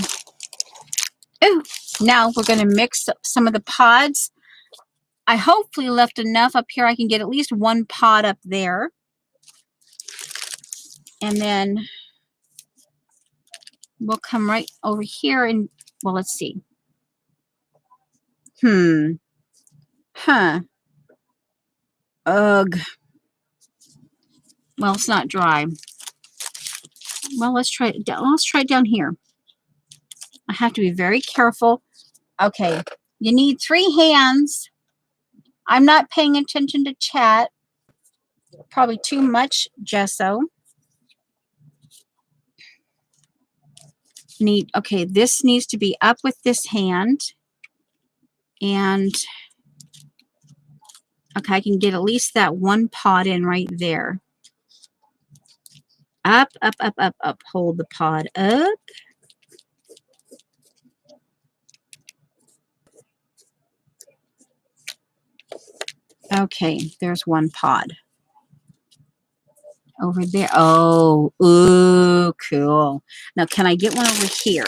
Ooh. Now we're going to mix up some of the pods. I hopefully left enough up here. I can get at least one pod up there. And then we'll come right over here and, well, let's see. Huh. Ugh. Well, it's not dry. Well, let's try it down. Let's try it down here. I have to be very careful. Okay. You need 3 hands. I'm not paying attention to chat. Probably too much gesso. Okay, this needs to be up with this hand. And okay, I can get at least that one pod in right there. Up, up, up, up, up. Hold the pod up. Okay, there's one pod. Over there. Oh, ooh, cool. Now, can I get one over here?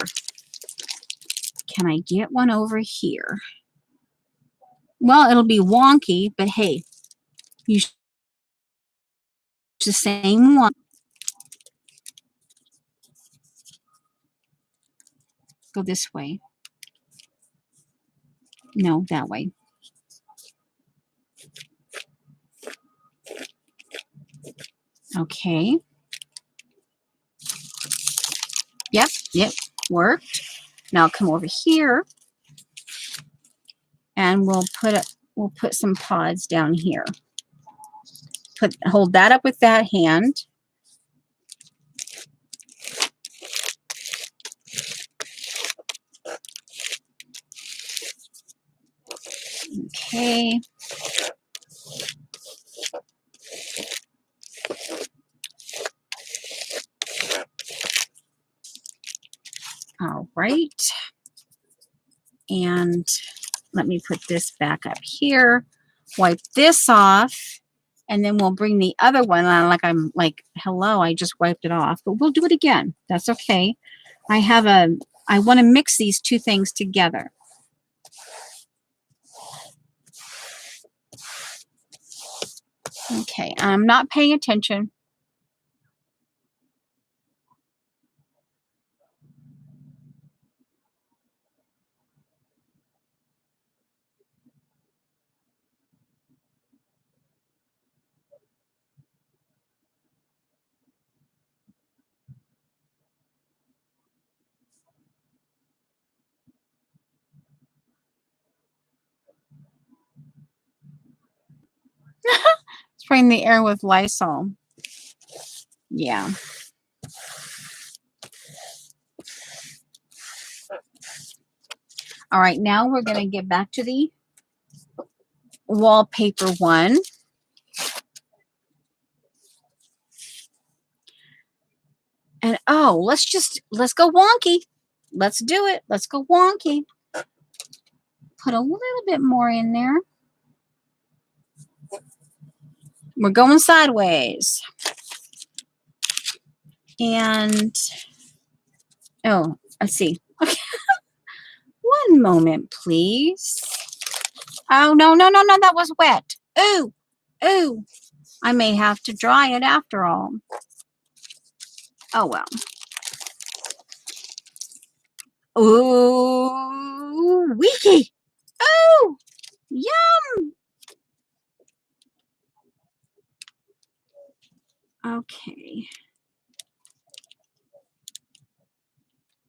Can I get one over here? Well, it'll be wonky, but hey, use the same one. Go this way. No, that way. Okay. Yep, worked. Now come over here, and we'll put some pods down here. Hold that up with that hand. Okay. All right. And let me put this back up here. Wipe this off. And then we'll bring the other one on I'm like, hello, I just wiped it off. But we'll do it again. That's okay. I want to mix these two things together. Okay, I'm not paying attention. Spraying the air with Lysol. Yeah. All right, now we're going to get back to the wallpaper one. And oh, let's go wonky. Let's do it. Let's go wonky. Put a little bit more in there. We're going sideways. And oh, let's see. Okay. One moment, please. Oh, no, that was wet. Ooh, ooh. I may have to dry it after all. Oh, well. Ooh, weaky. Ooh, yum. Okay.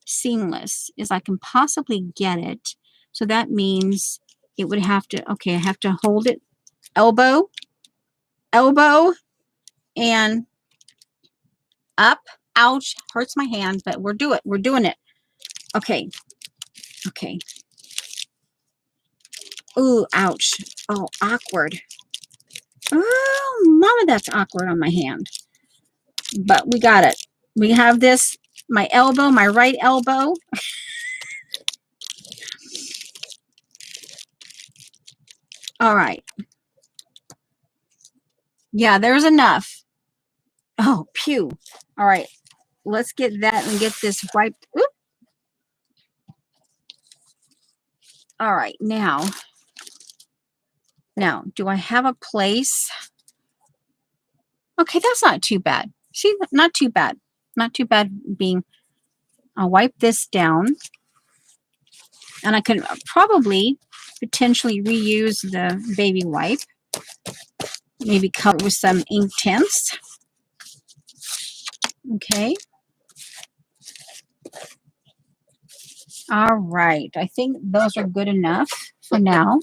Seamless as I can possibly get it. So that means it would have to, okay, I have to hold it elbow, elbow, and up. Ouch, hurts my hand, but we're doing it. Okay, okay. Ooh, ouch. Oh, awkward. Oh, mama, that's awkward on my hand. But we got it. We have this, my elbow, my right elbow. All right. Yeah, there's enough. Oh, pew. All right. Let's get that and get this wiped. Oop. All right. Now, do I have a place? Okay, that's not too bad. See, not too bad. Not too bad being, I'll wipe this down. And I can probably potentially reuse the baby wipe. Maybe cover it with some Inktense. Okay. All right. I think those are good enough for now.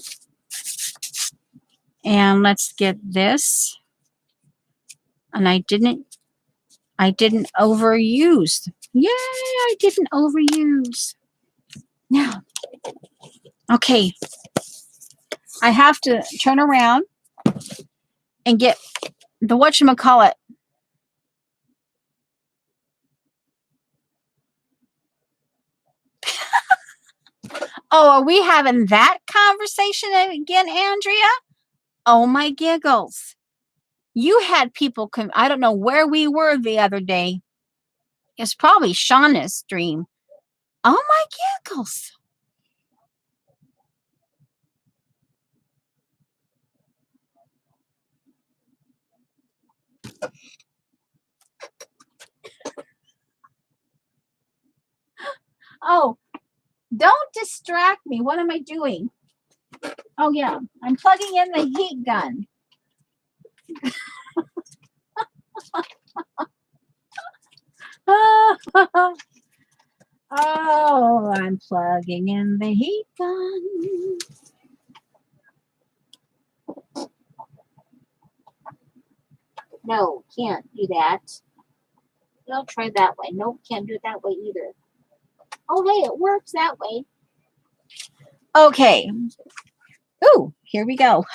And let's get this. And I didn't overuse. Yay, I didn't overuse. Now, okay. I have to turn around and get the whatchamacallit. Oh, are we having that conversation again, Andrea? Oh my giggles. You had people come, I don't know where we were the other day. It's probably Shauna's stream. Oh my giggles. Oh, don't distract me. What am I doing? Oh yeah, I'm plugging in the heat gun. Oh, I'm plugging in the heat gun. No, can't do that. I'll try that way. Nope, can't do it that way either. Oh, hey, it works that way. Okay. Ooh, here we go.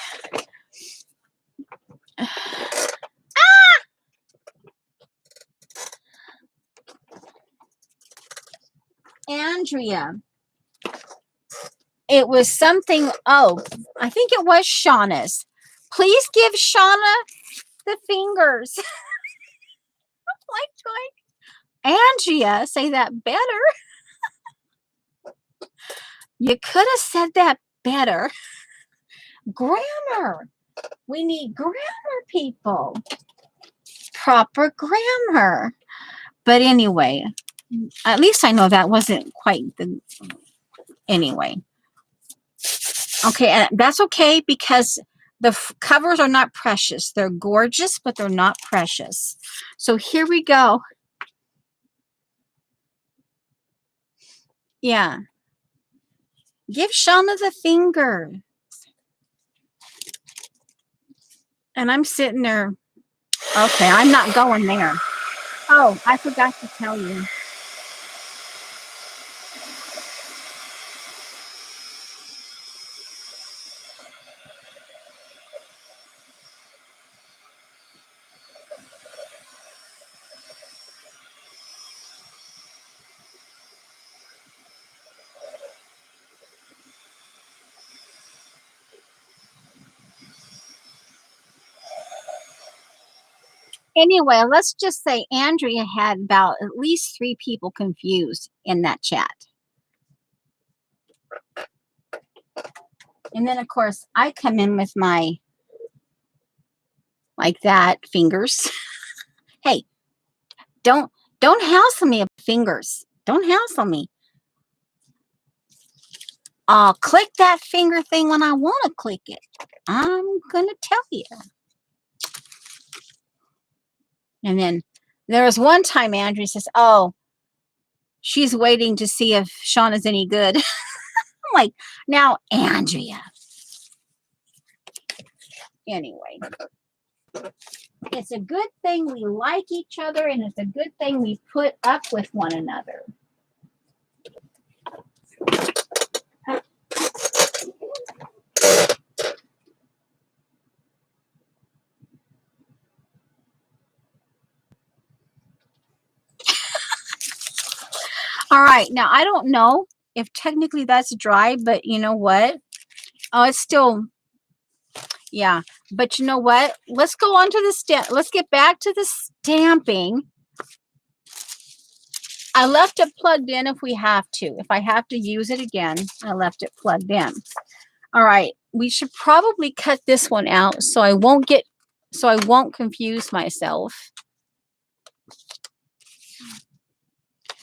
Andrea. It was something, oh, I think it was Shauna's. Please give Shauna the fingers. like, Andrea, say that better. You could have said that better. Grammar. We need grammar, people. Proper grammar. But anyway, at least I know that wasn't quite the, anyway. Okay, and that's okay because the covers are not precious. They're gorgeous, but they're not precious. So here we go. Yeah. Give Shauna the finger. And I'm sitting there. Okay, I'm not going there. Oh, I forgot to tell you. Anyway, let's just say Andrea had about at least 3 people confused in that chat. And then, of course, I come in with my, like that, fingers. Hey, don't hassle me with fingers. Don't hassle me. I'll click that finger thing when I want to click it. I'm going to tell you. And then there was one time Andrea says, oh, she's waiting to see if Shauna's any good. I'm like, now, Andrea. Anyway, it's a good thing we like each other, and it's a good thing we put up with one another. All right, now I don't know if technically that's dry, but you know what? Oh, it's still, yeah. But you know what? Let's go on to the stamp. Let's get back to the stamping. I left it plugged in if we have to. If I have to use it again, I left it plugged in. All right, we should probably cut this one out so I won't confuse myself.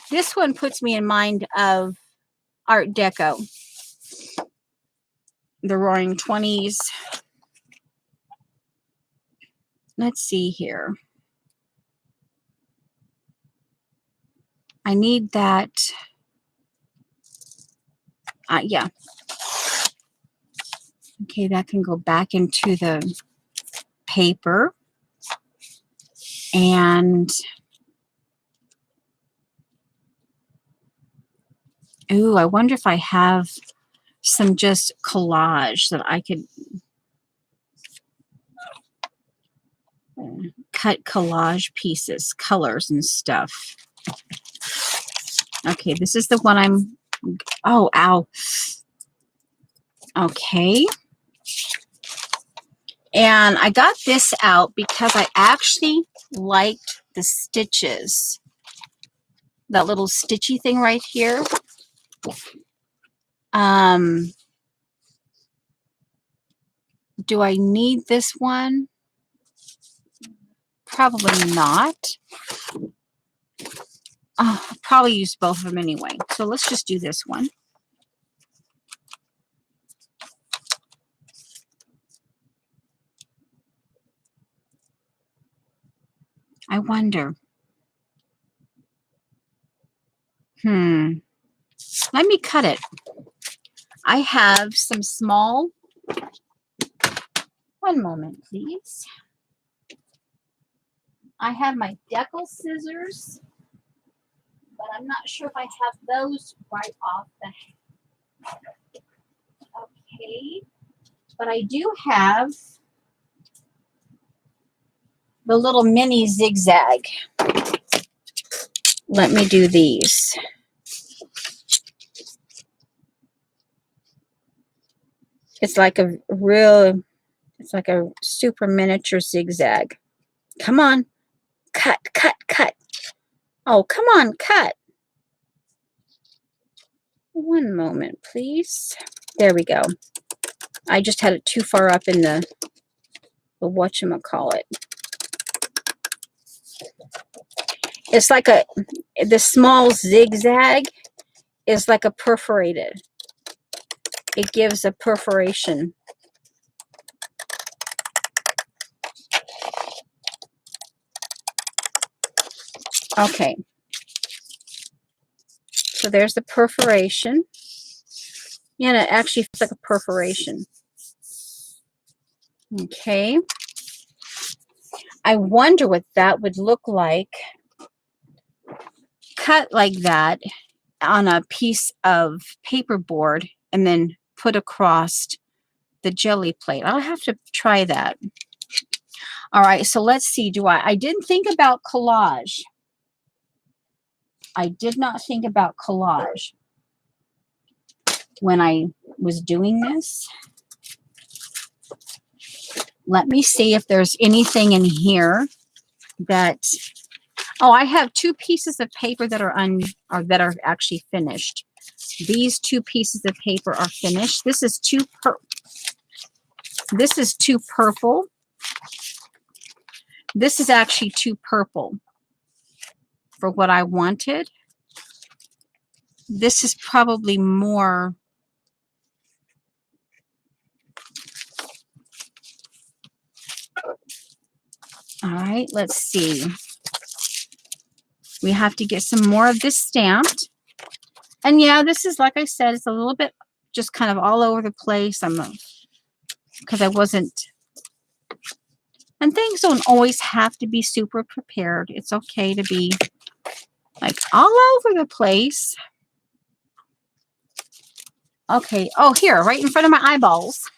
This one puts me in mind of Art Deco, the Roaring 20s. Let's see here. I need that. Yeah. Okay, that can go back into the paper. And ooh, I wonder if I have some just collage that I could cut collage pieces, colors and stuff. Okay, this is the one I'm, oh, ow. Okay. And I got this out because I actually liked the stitches. That little stitchy thing right here. Do I need this one? Probably not. I'll probably use both of them anyway. So let's just do this one. I wonder. Let me cut it. I have some small. One moment, please. I have my decal scissors, but I'm not sure if I have those right off the. Okay, but I do have the little mini zigzag. Let me do these. It's like a real, it's like a super miniature zigzag. Come on, cut, cut, cut. Oh, come on, cut. One moment, please. There we go. I just had it too far up in the whatchamacallit. It's like the small zigzag is like a perforated. It gives a perforation. Okay. So there's the perforation. Yeah, it actually feels like a perforation. Okay. I wonder what that would look like cut like that on a piece of paperboard and then put across the jelly plate. I'll have to try that. All right, so let's see. I didn't think about collage. I did not think about collage when I was doing this. Let me see if there's anything in here that, oh, I have two pieces of paper that are actually finished. These two pieces of paper are finished. This is too purple. This is actually too purple for what I wanted. This is probably more. All right, let's see. We have to get some more of this stamped. And yeah, this is, like I said, it's a little bit just kind of all over the place. Because I wasn't And things don't always have to be super prepared. It's okay to be like all over the place. Okay. Oh, here, right in front of my eyeballs.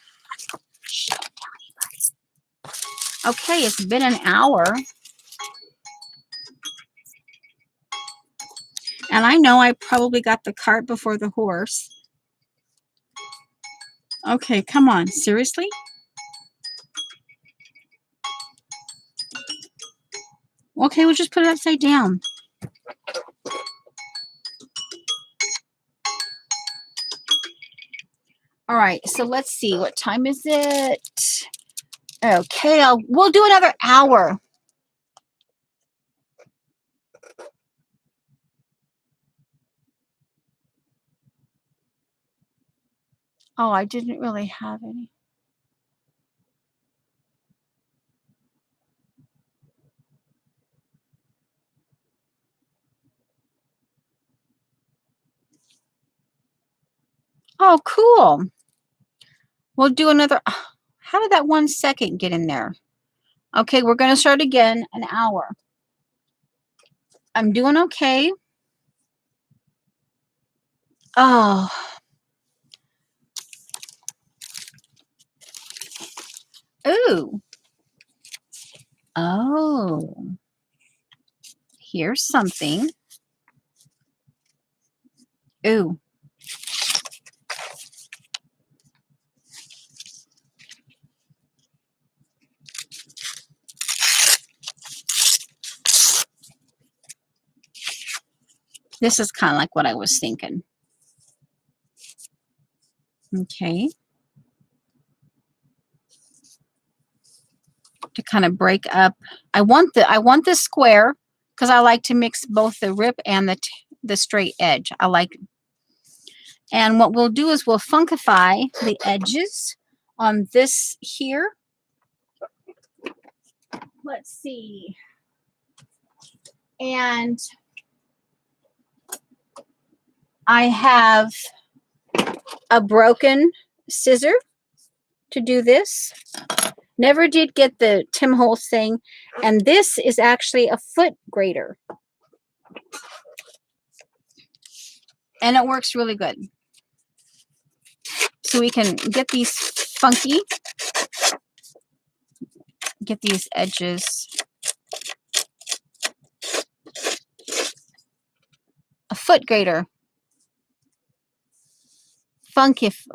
Okay, it's been an hour. And I know I probably got the cart before the horse. Okay, come on. Seriously? Okay, we'll just put it upside down. All right, so let's see. What time is it? Okay, we'll do another hour. Oh, I didn't really have any. Oh, cool. We'll do another. How did that 1 second get in there? Okay, we're going to start again, an hour. I'm doing okay. Oh. Ooh. Oh. Here's something. Ooh. This is kind of like what I was thinking. Okay. To kind of break up. I want the square because I like to mix both the rip and the straight edge. I like. And what we'll do is we'll funkify the edges on this here. Let's see. And I have a broken scissor to do this. Never did get the Tim Holtz thing. And this is actually a foot grater. And it works really good. So we can get these funky, get these edges. A foot grater. Funkify.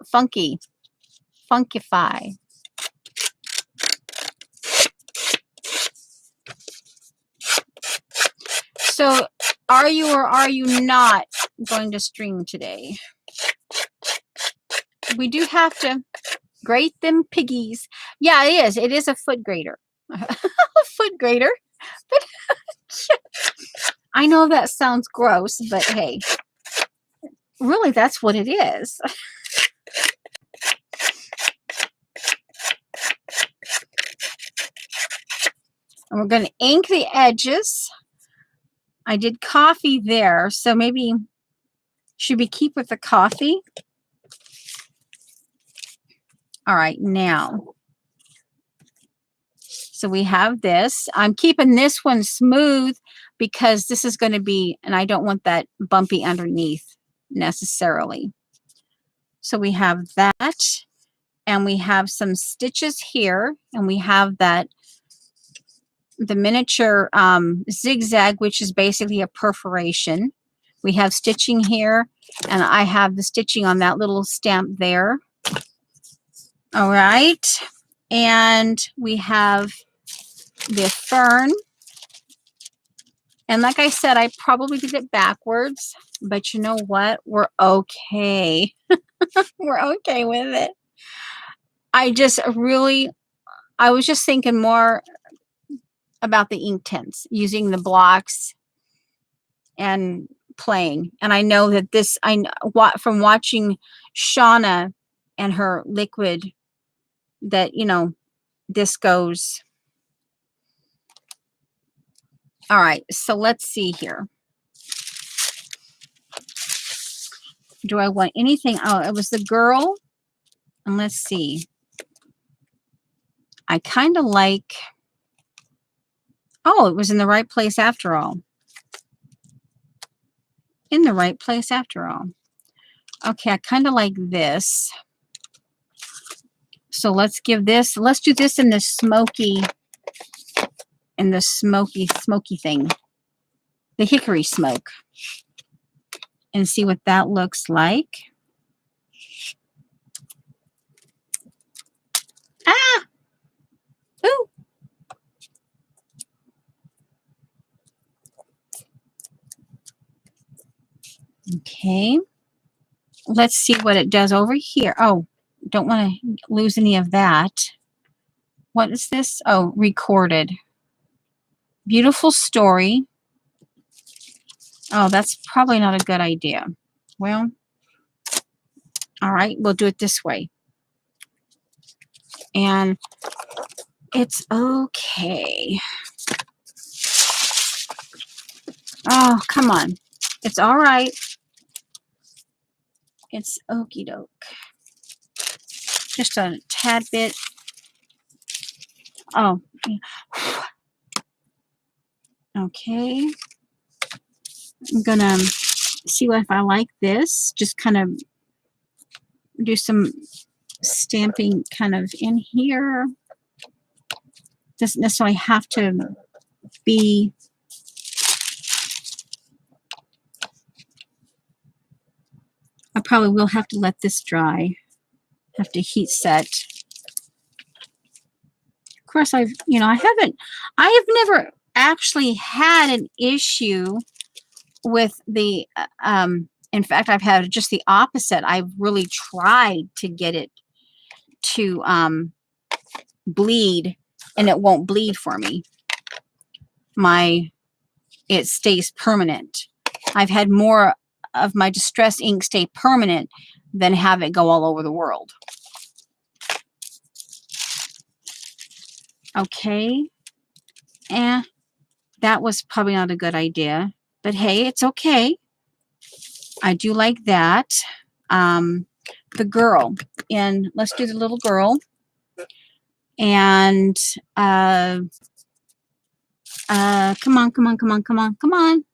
So, are you or are you not going to string today? We do have to grate them piggies. Yeah, it is. It is a foot grater. A foot grater. But I know that sounds gross, but hey, really, that's what it is. And we're going to ink the edges. I did coffee there, so maybe should we keep with the coffee? All right, now. So we have this. I'm keeping this one smooth because this is going to be, and I don't want that bumpy underneath necessarily. So we have that, and we have some stitches here, and we have that, the miniature zigzag, which is basically a perforation. We have stitching here, and I have the stitching on that little stamp there. All right. And we have the fern. And like I said, I probably did it backwards, but you know what? We're okay. We're okay with it. I was just thinking more about the Inktense, using the blocks and playing. And I know that this, from watching Shauna and her liquid, that, you know, this goes. All right, so let's see here. Do I want anything? Oh, it was the girl. And let's see. I kind of like Oh, it was in the right place after all. In the right place after all. Okay, I kind of like this. So let's do this in the smoky thing. The hickory smoke. And see what that looks like. Ah! Ooh! Okay. Let's see what it does over here. Oh, don't want to lose any of that. What is this? Oh, recorded. Beautiful story. Oh, that's probably not a good idea. Well, all right, we'll do it this way. And it's okay. Oh, come on. It's all right. It's okie doke. Just a tad bit. Oh, okay. I'm gonna see if I like this. Just kind of do some stamping kind of in here. Doesn't necessarily have to be I probably will have to let this dry. Have to heat set. Of course, I have never actually had an issue with the, in fact, I've had just the opposite. I've really tried to get it to bleed, and it won't bleed for me. It stays permanent. I've had more of my distress ink stay permanent than have it go all over the world. Okay. That was probably not a good idea, but hey, it's okay. I do like that. The girl, and let's do the little girl. And come on.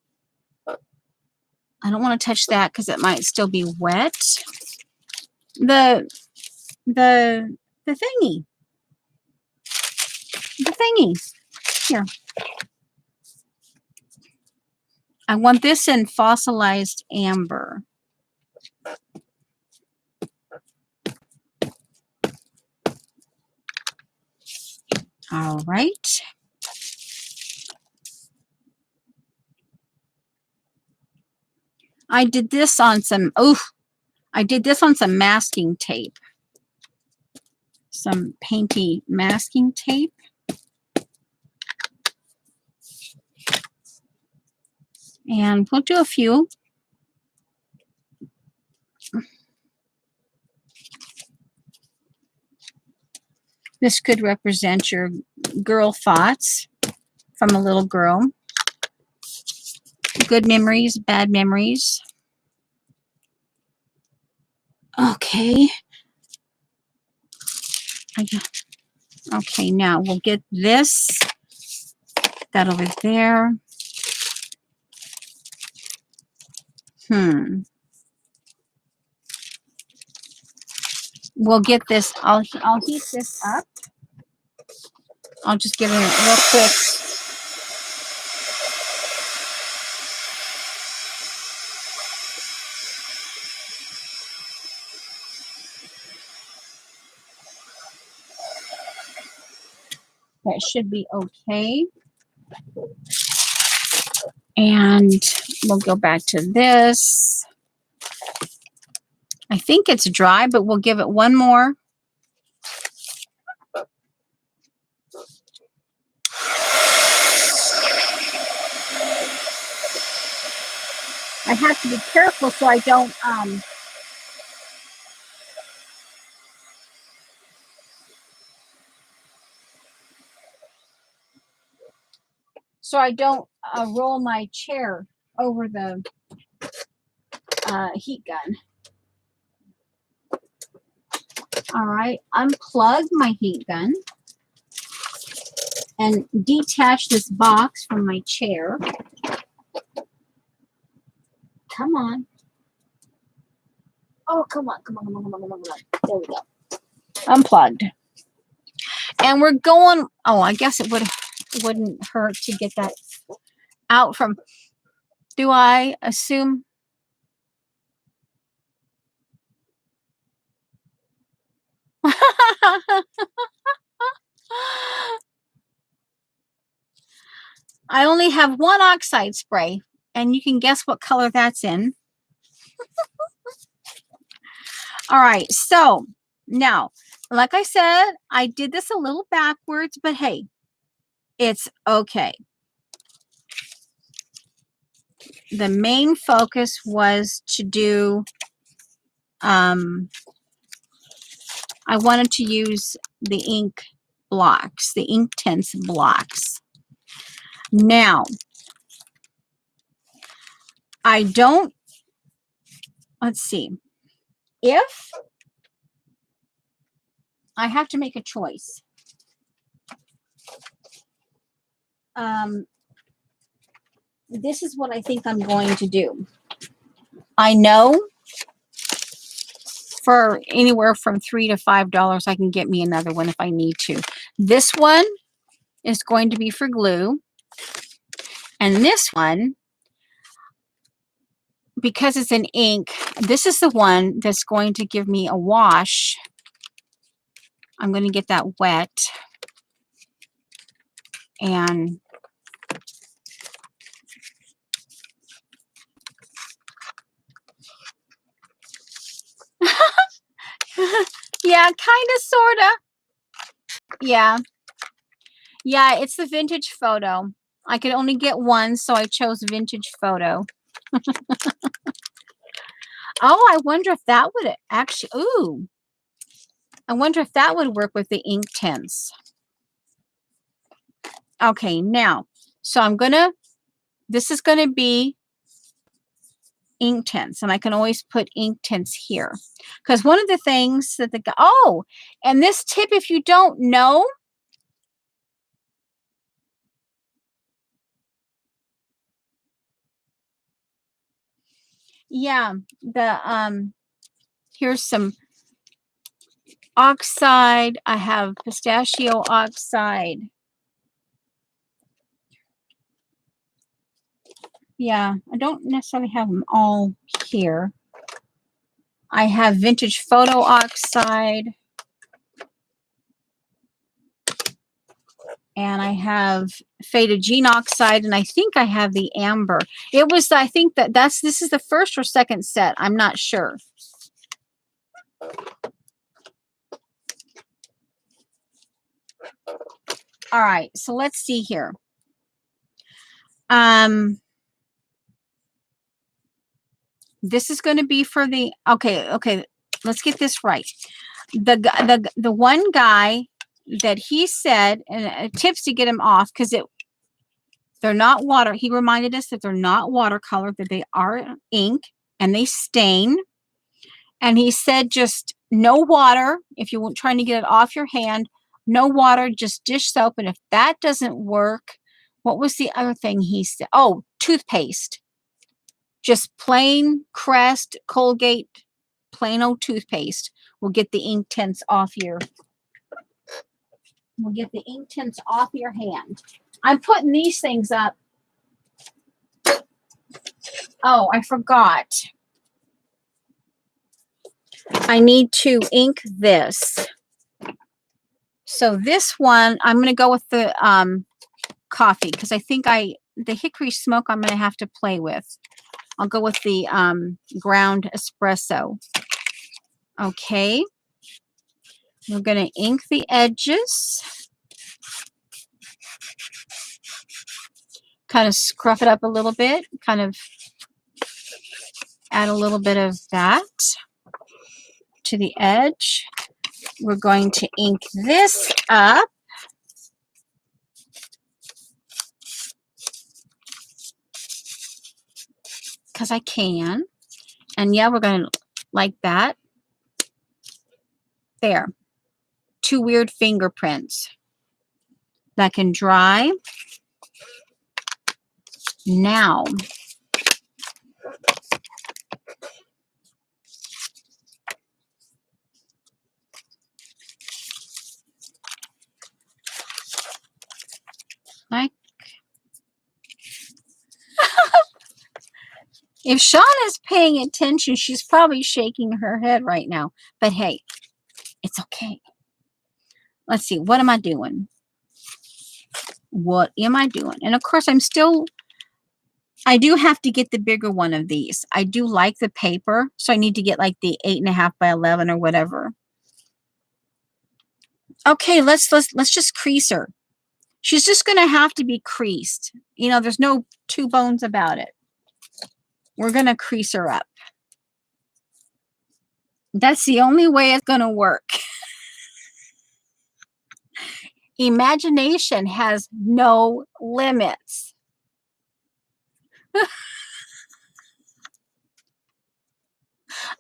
I don't want to touch that because it might still be wet. The thingy. The thingy. Here. I want this in fossilized amber. All right. I did this on some masking tape. Some painty masking tape. And we'll do a few. This could represent your girl thoughts from a little girl. Good memories, bad memories. Okay. Okay, now we'll get this, that over there. We'll get this. I'll heat this up. I'll just give it a real quick. That should be okay. And we'll go back to this. I think it's dry, but we'll give it one more. I have to be careful so I don't roll my chair over the heat gun. All right, unplug my heat gun. and detach this box from my chair. Come on. Oh, come on, come on, come on, come on, come on, come on. There we go. Unplugged. And we're going, oh, I guess it wouldn't hurt to get that out from, do I assume? I only have one oxide spray, and you can guess what color that's in. All right, so now, like I said, I did this a little backwards, but hey, it's okay. The main focus was to do, I wanted to use the ink blocks, the Inktense blocks. Now, I don't, let's see, if I have to make a choice, this is what I think I'm going to do. I know for anywhere from $3 to $5, I can get me another one if I need to. This one is going to be for glue. And this one, because it's an ink, this is the one that's going to give me a wash. I'm going to get that wet. And yeah, kind of, sort of. Yeah. Yeah, it's the vintage photo. I could only get one, so I chose vintage photo. Oh, I wonder if that would actually, ooh. I wonder if that would work with the Inktense. Okay, now, so I'm going to, this is going to be Inktense, and I can always put Inktense here. Because one of the things that the, oh, and this tip, if you don't know, yeah, the, here's some oxide. I have pistachio oxide. Yeah, I don't necessarily have them all here. I have vintage photo oxide. And I have faded gene oxide, and I think I have the amber. It was, I think this is the first or second set. I'm not sure. All right, so let's see here. This is going to be for the, okay, let's get this right. The one guy that he said, and tips to get him off, because they're not water. He reminded us that they're not watercolor, that they are ink, and they stain. And he said just no water. If you're trying to get it off your hand, no water, just dish soap. And if that doesn't work, what was the other thing he said? Oh, toothpaste. Just plain Crest, Colgate, plain old toothpaste will get the Inktense off your, will get the Inktense off your hand. I'm putting these things up. Oh, I forgot. I need to ink this. So this one, I'm going to go with the coffee, because I think the hickory smoke I'm going to have to play with. I'll go with the ground espresso. Okay. We're going to ink the edges. Kind of scruff it up a little bit. Kind of add a little bit of that to the edge. We're going to ink this up. Because I can. And yeah, we're going to like that. There. 2 weird fingerprints. that can dry. Now, like, if Shauna is paying attention, she's probably shaking her head right now. But hey, it's okay. Let's see. What am I doing? What am I doing? And of course, I do have to get the bigger one of these. I do like the paper, so I need to get like the 8.5 by 11 or whatever. Okay, let's just crease her. She's just going to have to be creased. You know, there's no two bones about it. We're going to crease her up. That's the only way it's going to work. Imagination has no limits.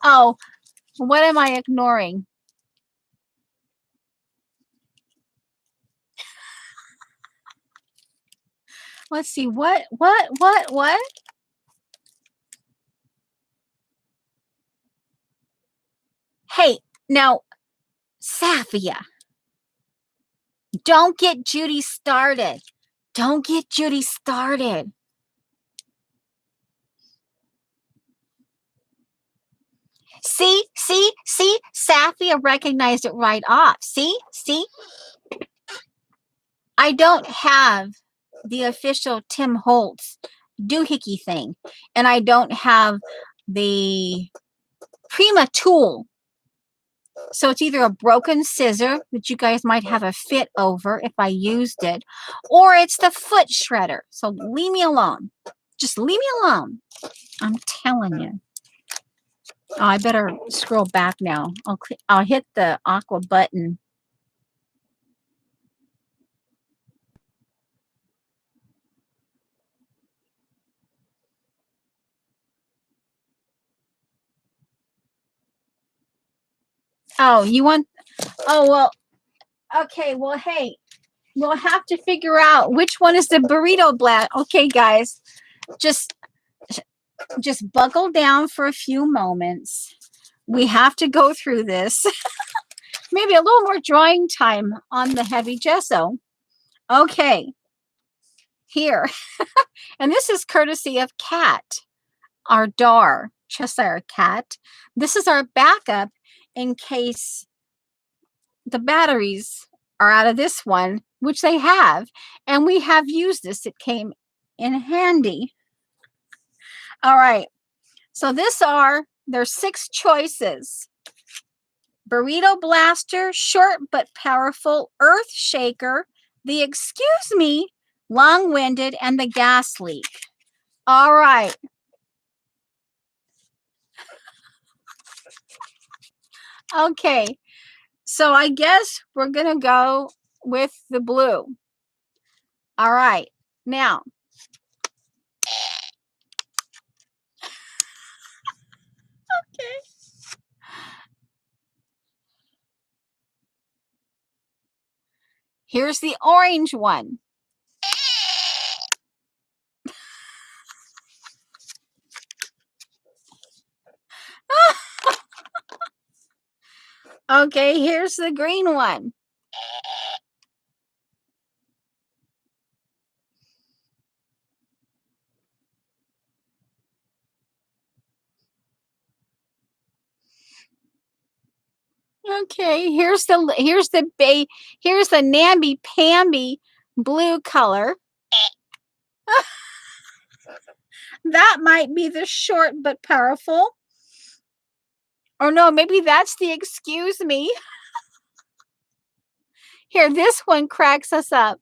Oh, what am I ignoring? Let's see. What? Hey, now, Safia, don't get Judy started. Don't get Judy started. See, Safia recognized it right off. See? I don't have the official Tim Holtz doohickey thing, and I don't have the Prima tool. So it's either a broken scissor that you guys might have a fit over if I used it, or it's the foot shredder. So leave me alone. Just leave me alone. I'm telling you. Oh, I better scroll back now. I'll hit the aqua button. Oh, you want... Oh, well, okay. Well, hey, we'll have to figure out which one is the burrito blast. Okay, guys, just buckle down for a few moments. We have to go through this. Maybe a little more drawing time on the heavy gesso. Okay, here. And this is courtesy of Cat, our DAR, Cheshire Cat. This is our backup in case the batteries are out of this one, which they have, and we have used this. It came in handy. All right, so there's 6 choices: burrito blaster, short but powerful, earth shaker, the excuse me, long-winded, and the gas leak. All right. Okay, so I guess we're gonna go with the blue. All right, now here's the orange one. Okay, here's the green one. Okay, here's the namby-pamby blue color. That might be the short but powerful. Or no, maybe that's the excuse me. Here, this one cracks us up.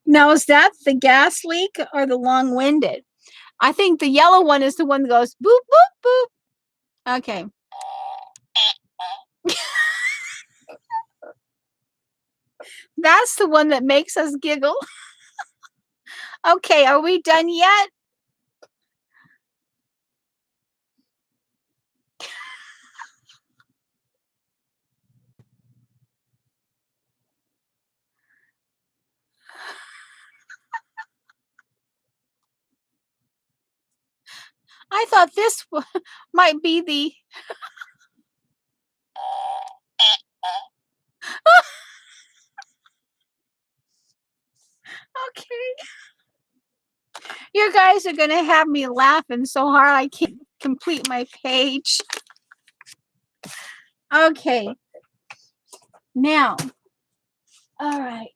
Now, is that the gas leak or the long-winded? I think the yellow one is the one that goes boop, boop, boop. Okay. That's the one that makes us giggle. Okay, are we done yet? I thought this might be the... Okay. You guys are going to have me laughing so hard I can't complete my page. Okay. Now. All right.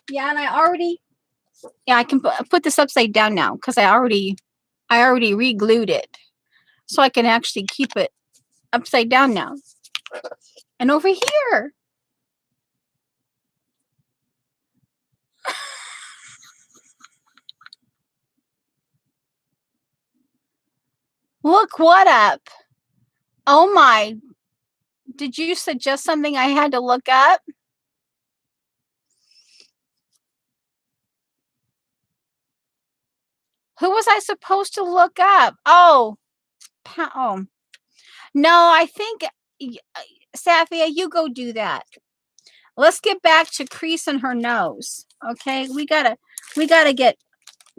Yeah, and I already... Yeah, I can put this upside down now because I already re-glued it. So I can actually keep it upside down now. And over here. Look what up. Oh my. Did you suggest something I had to look up? Who was I supposed to look up? Oh. Oh. No, I think, Safia, you go do that. Let's get back to creasing her nose. Okay, we gotta get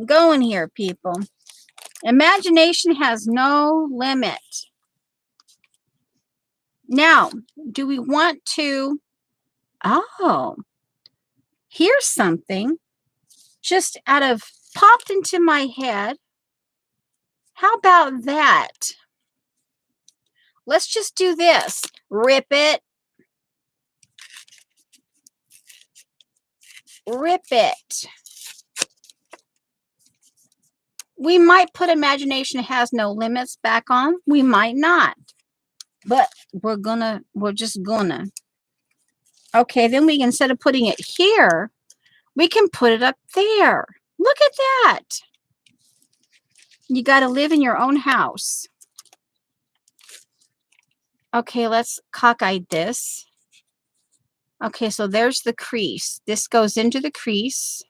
going here, people. Imagination has no limit. Now, do we want to... Oh, here's something just popped into my head. How about that? Let's just do this. Rip it. Rip it. We might put imagination has no limits back on. We might not. But we're just gonna. Okay, then we, instead of putting it here, we can put it up there. Look at that. You got to live in your own house. Okay, let's cockeye this. Okay, so there's the crease. This goes into the crease.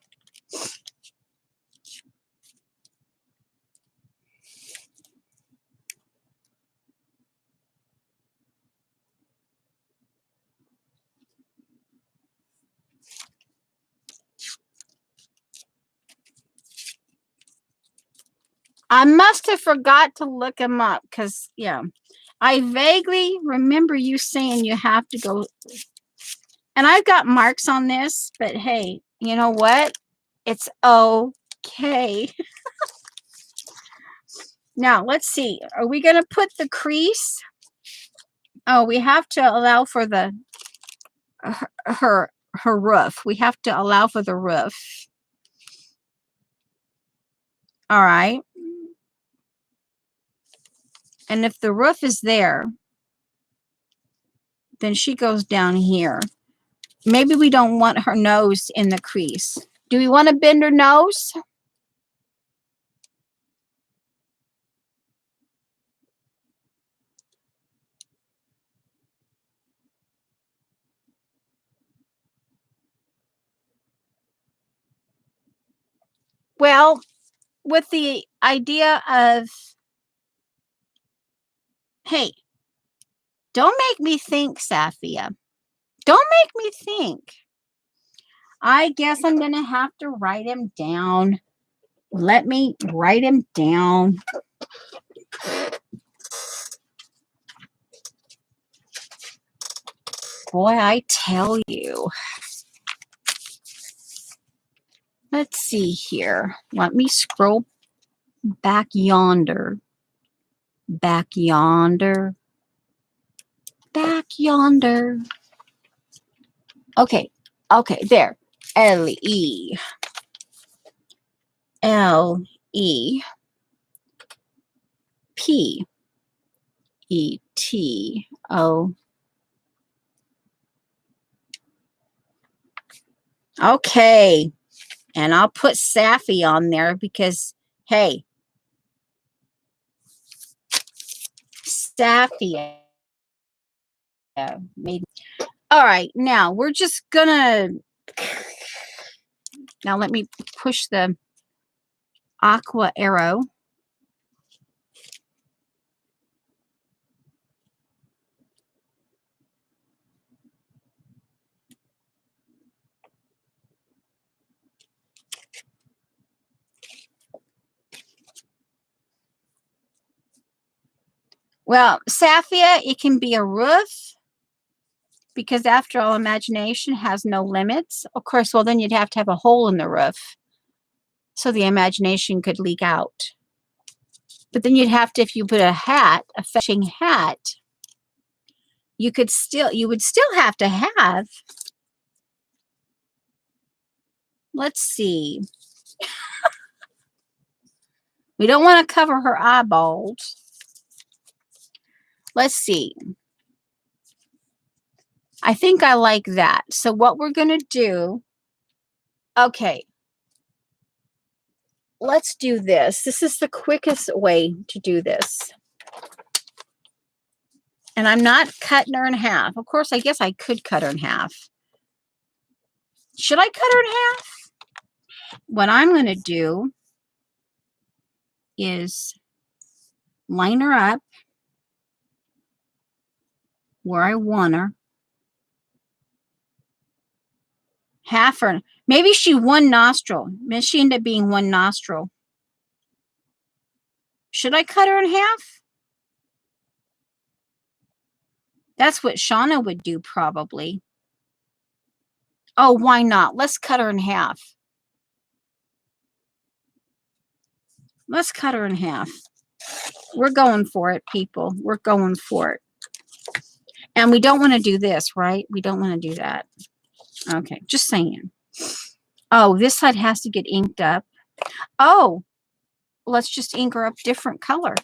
I must have forgot to look them up because, yeah, I vaguely remember you saying you have to go. And I've got marks on this, but hey, you know what? It's okay. Now, let's see. Are we going to put the crease? Oh, we have to allow for the her roof. We have to allow for the roof. All right. And if the roof is there, then she goes down here. Maybe we don't want her nose in the crease. Do we want to bend her nose? Well, with the idea of, hey, don't make me think, Safia. Don't make me think. I guess I'm going to have to write him down. Let me write him down. Boy, I tell you. Let's see here. Let me scroll back yonder. Back yonder. Back yonder. Okay. Okay, there. L-E. L-E. P-E-T-O. Okay. And I'll put Safi on there because, hey, Safi made. All right. Now we're just gonna. Now let me push the aqua arrow. Well, Safia, it can be a roof because after all, imagination has no limits. Of course, well, then you'd have to have a hole in the roof so the imagination could leak out. But then you'd have to, if you put a hat, a fetching hat, you would still have to have, let's see. We don't want to cover her eyeballs. Let's see. I think I like that. So what we're going to do, okay, let's do this. This is the quickest way to do this. And I'm not cutting her in half. Of course, I guess I could cut her in half. Should I cut her in half? What I'm going to do is line her up where I want her. Half her. Maybe she one nostril. Maybe she ended up being one nostril. Should I cut her in half? That's what Shauna would do probably. Oh, why not? Let's cut her in half. Let's cut her in half. We're going for it, people. We're going for it. And we don't want to do this, right? We don't want to do that. Okay, just saying. Oh, this side has to get inked up. Oh, let's just ink her up different color.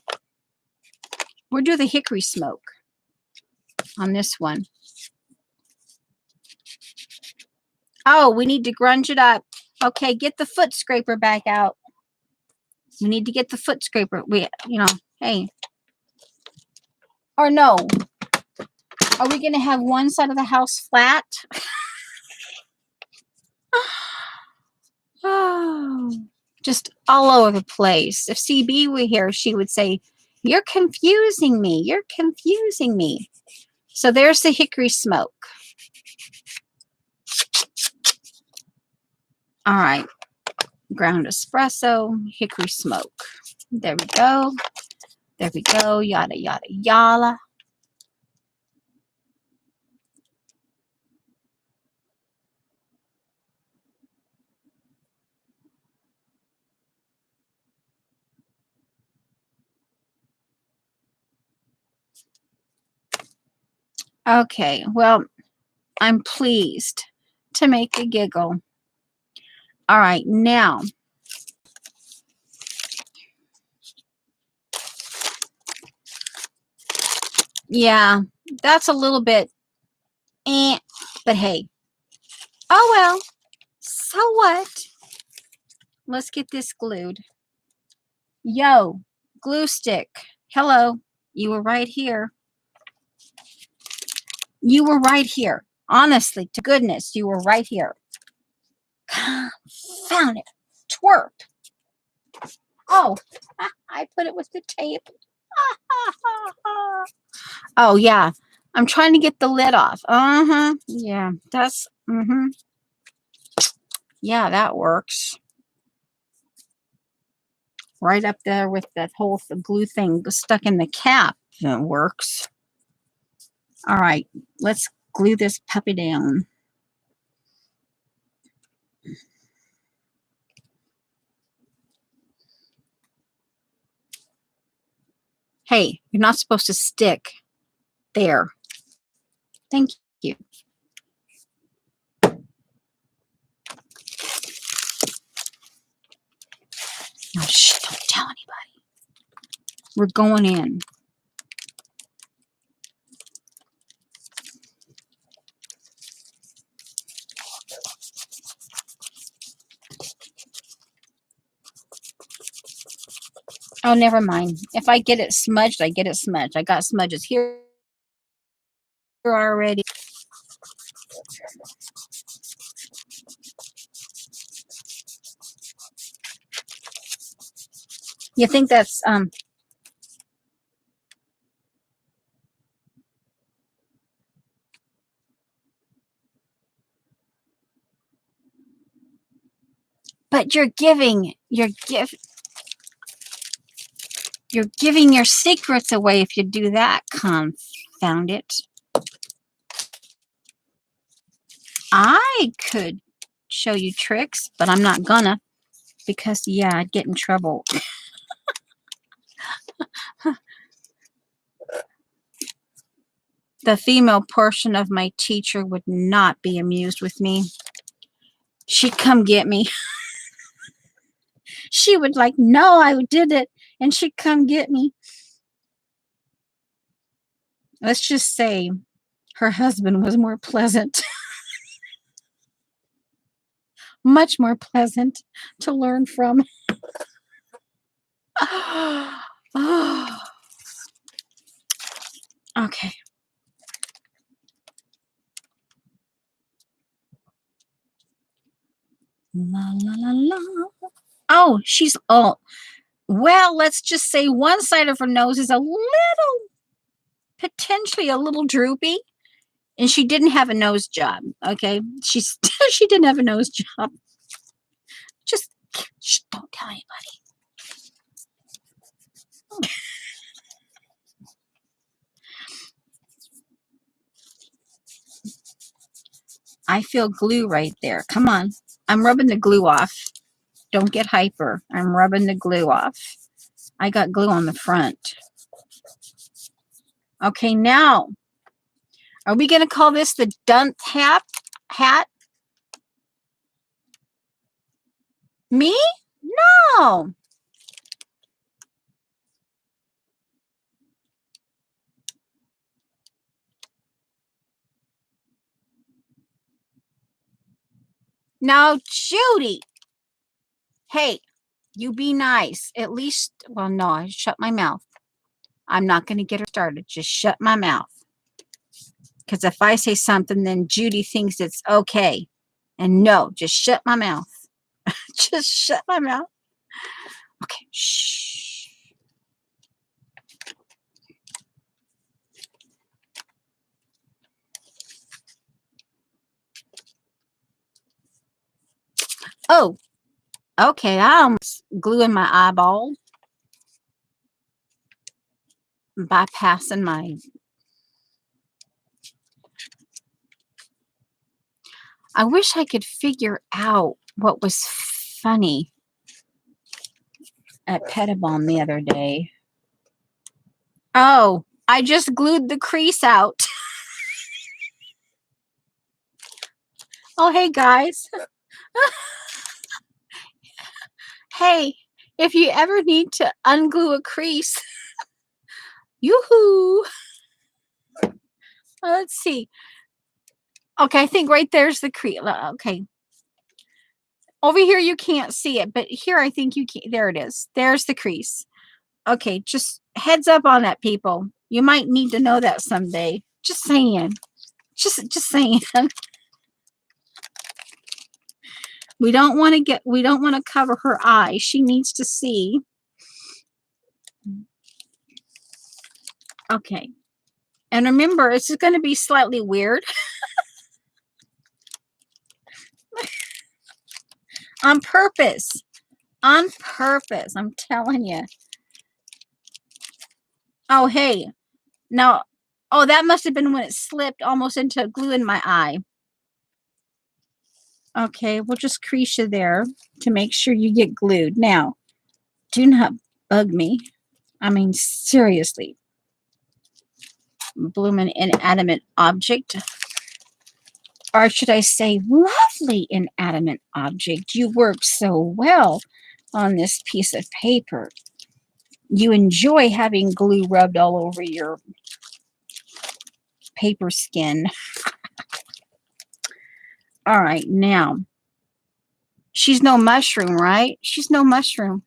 We'll do the hickory smoke on this one. Oh, we need to grunge it up. Okay, get the foot scraper back out. We need to get the foot scraper. Hey. Or no. Are we going to have one side of the house flat? Oh, just all over the place. If CB were here, she would say, "You're confusing me. You're confusing me." So there's the hickory smoke. All right. Ground espresso, hickory smoke. There we go. There we go. Yada, yada, yada. Okay. Well, I'm pleased to make a giggle. All right. Now, yeah, that's a little bit, but hey. Oh, well. So what? Let's get this glued. Yo, glue stick. Hello. You were right here. You were right here. Honestly, to goodness, you were right here. Found it. Twerp. Oh, I put it with the tape. Oh, yeah. I'm trying to get the lid off. Yeah, that's, yeah, that works. Right up there with that whole glue thing stuck in the cap. That works. All right, let's glue this puppy down. Hey, you're not supposed to stick there. Thank you. No, shh, don't tell anybody. We're going in. Oh, never mind. If I get it smudged, I get it smudged. I got smudges here already. You think that's but you're giving You're giving your secrets away if you do that, confound it. I could show you tricks, but I'm not gonna, because, yeah, I'd get in trouble. The female portion of my teacher would not be amused with me. She'd come get me. She would like, no, I did it, and she'd come get me. Let's just say her husband was more pleasant. Much more pleasant to learn from. Okay. La la la la. Oh, she's well, let's just say one side of her nose is potentially a little droopy, and she didn't have a nose job. Okay, she didn't have a nose job. Just don't tell anybody. I feel glue right there. Come on, I'm rubbing the glue off. Don't get hyper. I'm rubbing the glue off. I got glue on the front. Okay, now, are we going to call this the dunce hat? Me? No. Now, Judy. Hey, you be nice. At least, well, no, I shut my mouth. I'm not going to get her started. Just shut my mouth. Because if I say something, then Judy thinks it's okay. And no, just shut my mouth. Just shut my mouth. Okay, shh. Oh, okay, I almost glue in my eyeball. Bypassing my... I wish I could figure out what was funny at Pettibon the other day. Oh, I just glued the crease out. Oh, hey, guys. Hey, if you ever need to unglue a crease, yoo-hoo. Let's see. Okay, I think right there's the crease. Okay. Over here, you can't see it, but here I think you can. There it is. There's the crease. Okay, just heads up on that, people. You might need to know that someday. Just saying. Just saying. We don't want to cover her eye. She needs to see. Okay. And remember, it's going to be slightly weird. On purpose. On purpose. I'm telling you. Oh, hey. Now, oh, that must have been when it slipped almost into glue in my eye. Okay, we'll just crease you there to make sure you get glued. Now, do not bug me. I mean, seriously. Bloomin' inanimate object. Or should I say, lovely inanimate object. You work so well on this piece of paper. You enjoy having glue rubbed all over your paper skin. All right, now, she's no mushroom, right? She's no mushroom.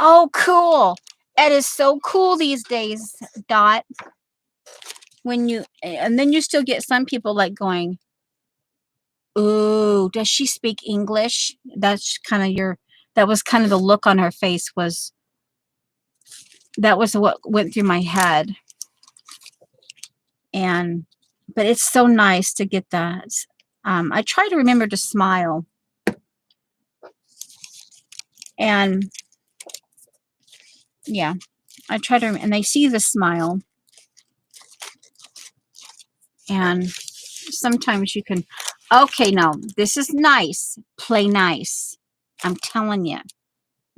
Oh, cool. It is so cool these days, Dot. When you, and then you still get some people like going, ooh, does she speak English? That's kind of that was kind of the look on her face was, That was what went through my head. And, but it's so nice to get that. I try to remember to smile. And yeah, I try to, and they see the smile. And sometimes you can, okay, now this is nice. Play nice. I'm telling you.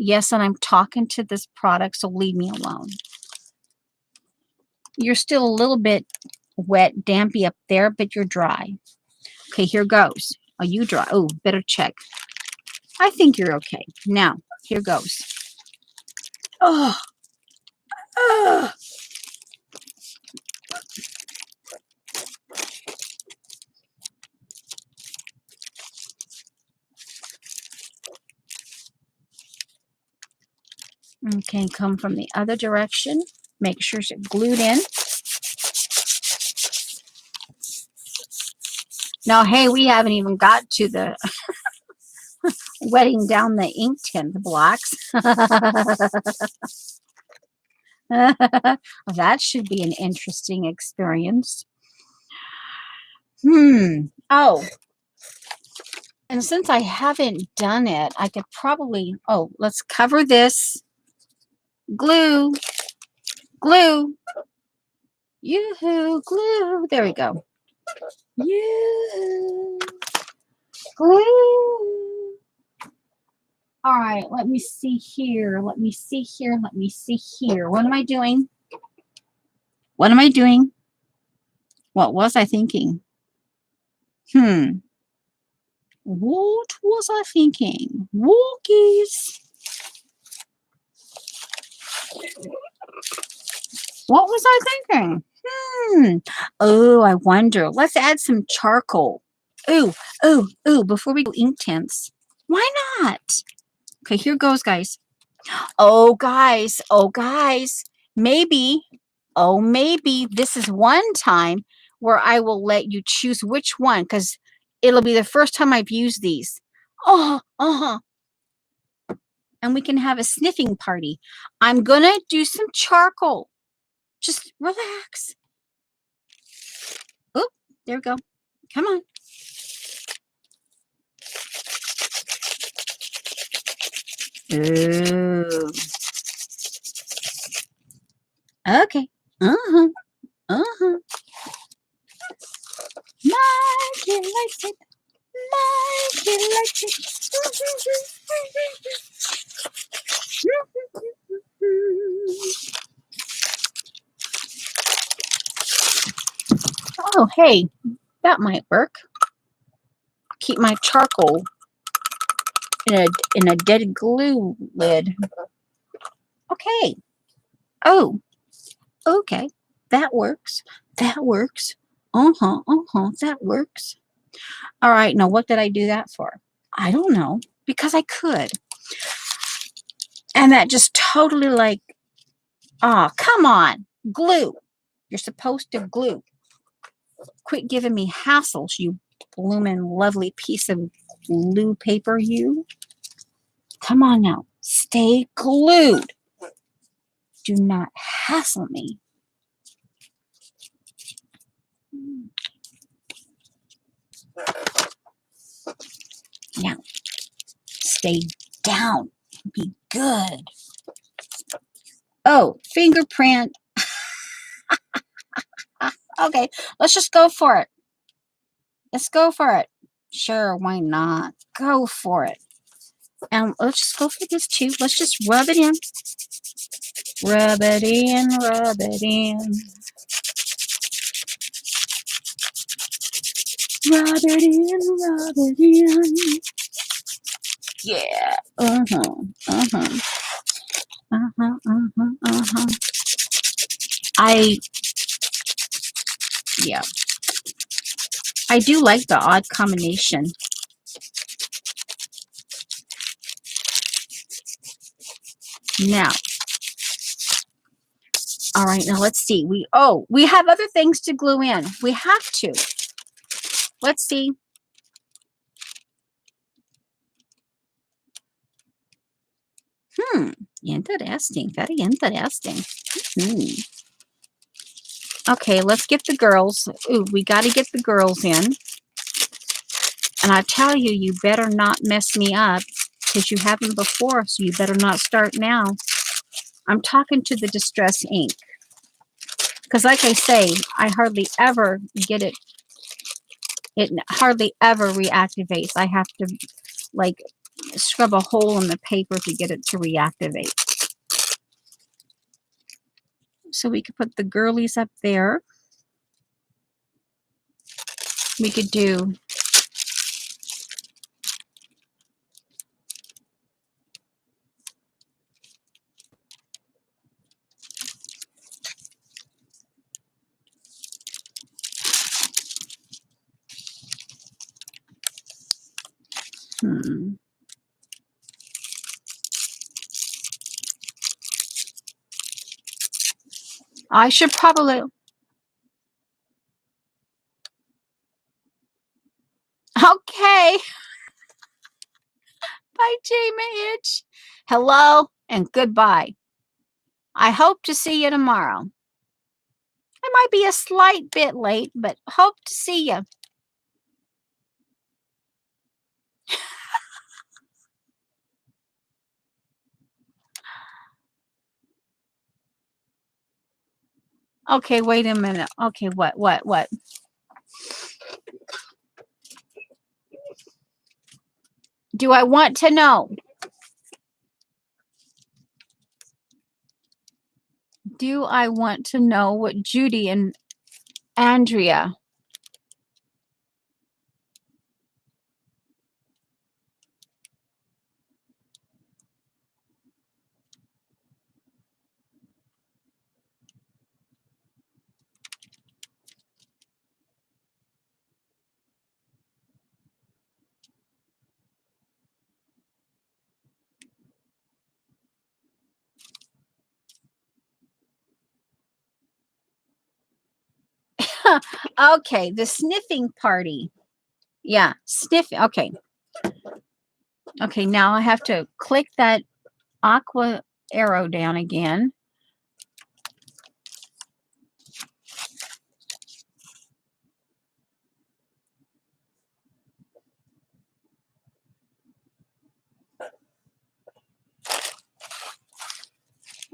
Yes, and I'm talking to this product, so leave me alone. You're still a little bit wet, dampy up there, but you're dry. Okay, here goes. Are you dry? Oh, better check. I think you're okay. Now, here goes. Oh, oh. Okay, come from the other direction. Make sure it's glued in. Now, hey, we haven't even got to the wetting down the Inktense blocks. That should be an interesting experience. Oh, and since I haven't done it, I could probably, oh, let's cover this. Glue. Glue. Yoo-hoo, glue. There we go. Yoo-hoo. Glue. All right, let me see here. Let me see here. Let me see here. What am I doing? What am I doing? What was I thinking? What was I thinking? Walkies. What was I thinking? Oh, I wonder. Let's add some charcoal. Ooh, ooh, ooh, before we go Inktense. Why not? Okay, here goes, guys. Oh, guys. Oh, guys. Maybe, oh, maybe this is one time where I will let you choose which one, because it'll be the first time I've used these. Oh, and we can have a sniffing party. I'm going to do some charcoal. Just relax. Oh, there we go. Come on. Ooh. Okay. Mikey likes it. Mikey likes it. Oh, hey, that might work. Keep my charcoal in a dead glue lid. Okay. Oh, okay. That works. That works. That works. All right. Now, what did I do that for? I don't know. Because I could. And that just totally like, come on. Glue. You're supposed to glue. Quit giving me hassles, you bloomin' lovely piece of glue paper, you. Come on now. Stay glued. Do not hassle me. Now, stay down. Be good. Oh, fingerprint. Okay, let's just go for it. Let's go for it. Sure, why not? Go for it. And let's just go for this too. Let's just rub it in. Rub it in, rub it in. Rub it in, rub it in. Yeah. Yeah. I do like the odd combination. Now. All right, now let's see. We have other things to glue in. We have to. Let's see. Interesting. Very interesting. Okay, let's get the girls. Ooh, we got to get the girls in. And I tell you, you better not mess me up because you haven't before, so you better not start now. I'm talking to the Distress ink. Because like I say, I hardly ever get it. It hardly ever reactivates. I have to like scrub a hole in the paper to get it to reactivate. So we could put the girlies up there. We could do I should probably. Okay. Bye, Jamie. Hello and goodbye. I hope to see you tomorrow. I might be a slight bit late, but hope to see you. Okay, wait a minute. Okay, what? Do I want to know? Do I want to know what Judy and Andrea? Okay, the sniffing party. Yeah, sniffing. Okay. Okay, now I have to click that aqua arrow down again.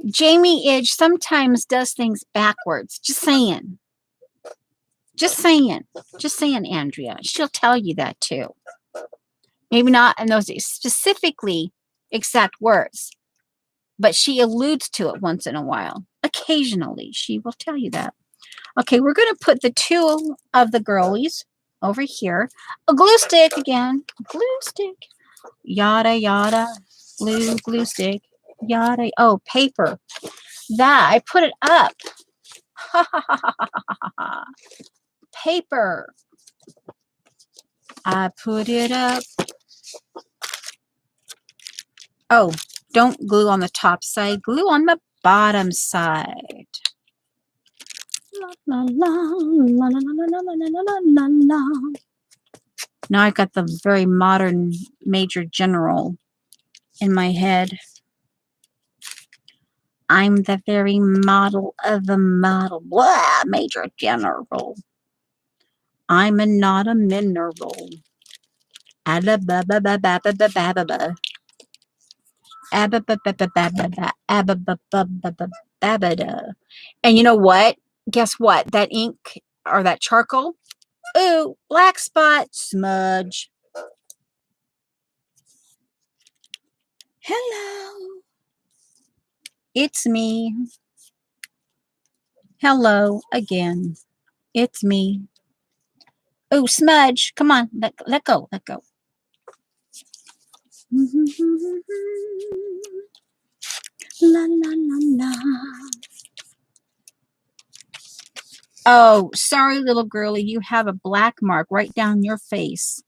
Jamie Edge sometimes does things backwards. Just saying. Just saying. Just saying, Andrea. She'll tell you that too. Maybe not in those specifically exact words, but she alludes to it once in a while. Occasionally, she will tell you that. Okay, we're going to put the two of the girlies over here. A glue stick again. Glue stick. Yada, yada. Glue stick. Yada. Oh, paper. That. I put it up. Paper. I put it up. Oh, don't glue on the top side. Glue on the bottom side. La, la, la, la, la, la, la, la, la, la, la. Now I've got the very modern Major General in my head. I'm the very model of the model. Blah, Major General. I'm not a mineral. Alababa. And you know what? Guess what? That ink or that charcoal. Ooh, black spot smudge. Hello. It's me. Hello again. It's me. Ooh, smudge. Come on. Let go. Let go. La la la la. Oh, sorry, little girlie. You have a black mark right down your face.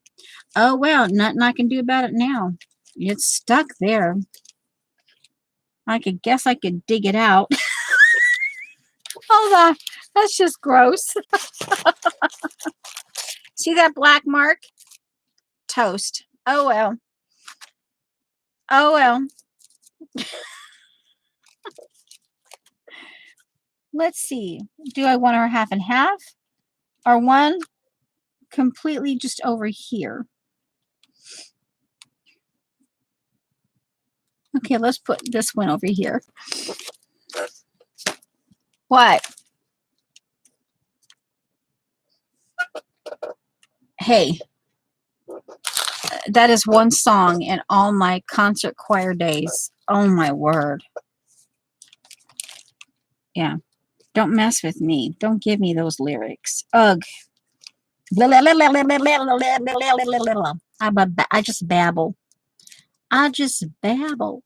Oh, well, nothing I can do about it now. It's stuck there. I could guess I could dig it out. Oh, that's just gross. See that black mark? Toast. Oh, well. Oh, well. Let's see. Do I want her half and half or one completely just over here? Okay, let's put this one over here. What? Hey, that is one song in all my concert choir days. Oh my word. Yeah. Don't mess with me. Don't give me those lyrics. Ugh. I just babble. I just babble.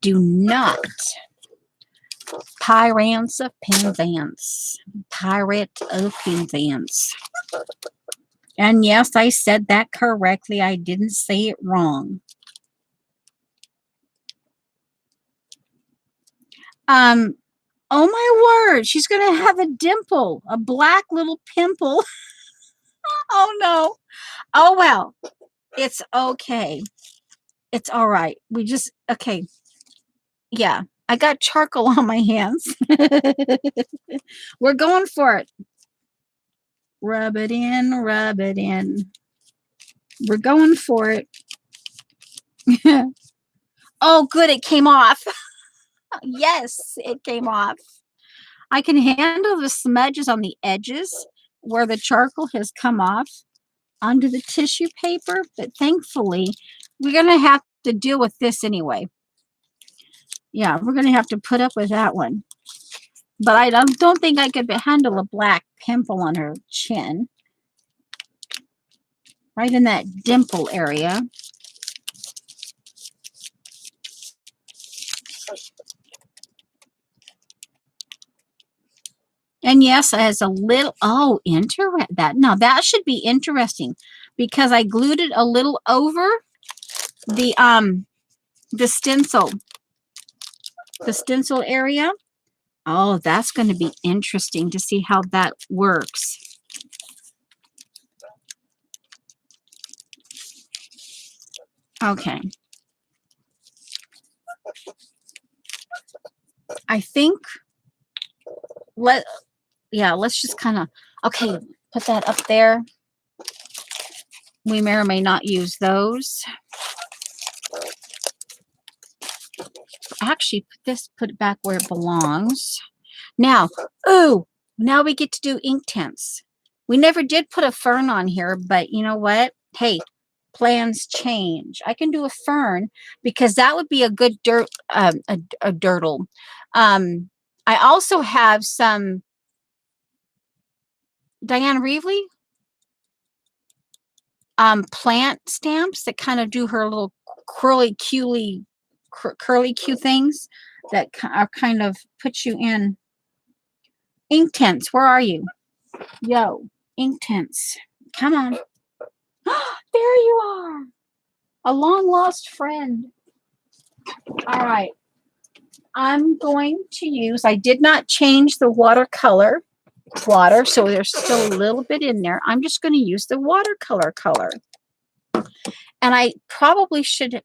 Do not. Pirates of Penzance. Pirate of Penzance. And yes, I said that correctly. I didn't say it wrong. Oh my word, she's going to have a dimple, a black little pimple. Oh no. Oh well, it's okay. It's all right. We just, okay. Yeah, I got charcoal on my hands. We're going for it. Rub it in, rub it in. We're going for it. Oh, good, it came off. Yes, it came off. I can handle the smudges on the edges where the charcoal has come off onto the tissue paper, but thankfully, we're going to have to deal with this anyway. Yeah, we're going to have to put up with that one. But I don't think I could handle a black pimple on her chin. Right in that dimple area. And yes, it has a little, oh, that should be interesting because I glued it a little over the stencil area. Oh, that's going to be interesting to see how that works. Okay. I think let's just kind of, okay, put that up there. We may or may not use those. Actually, put it back where it belongs. Now, now we get to do Inktense. We never did put a fern on here, but you know what? Hey, plans change. I can do a fern because that would be a good a dirtle. I also have some Diane Reevely plant stamps that kind of do her little curly Q things that are kind of put you in. Inktense, where are you? Yo, Inktense. Come on. There you are. A long lost friend. All right. I'm going to use, I did not change the watercolor water, so there's still a little bit in there. I'm just going to use the watercolor color. And I probably should,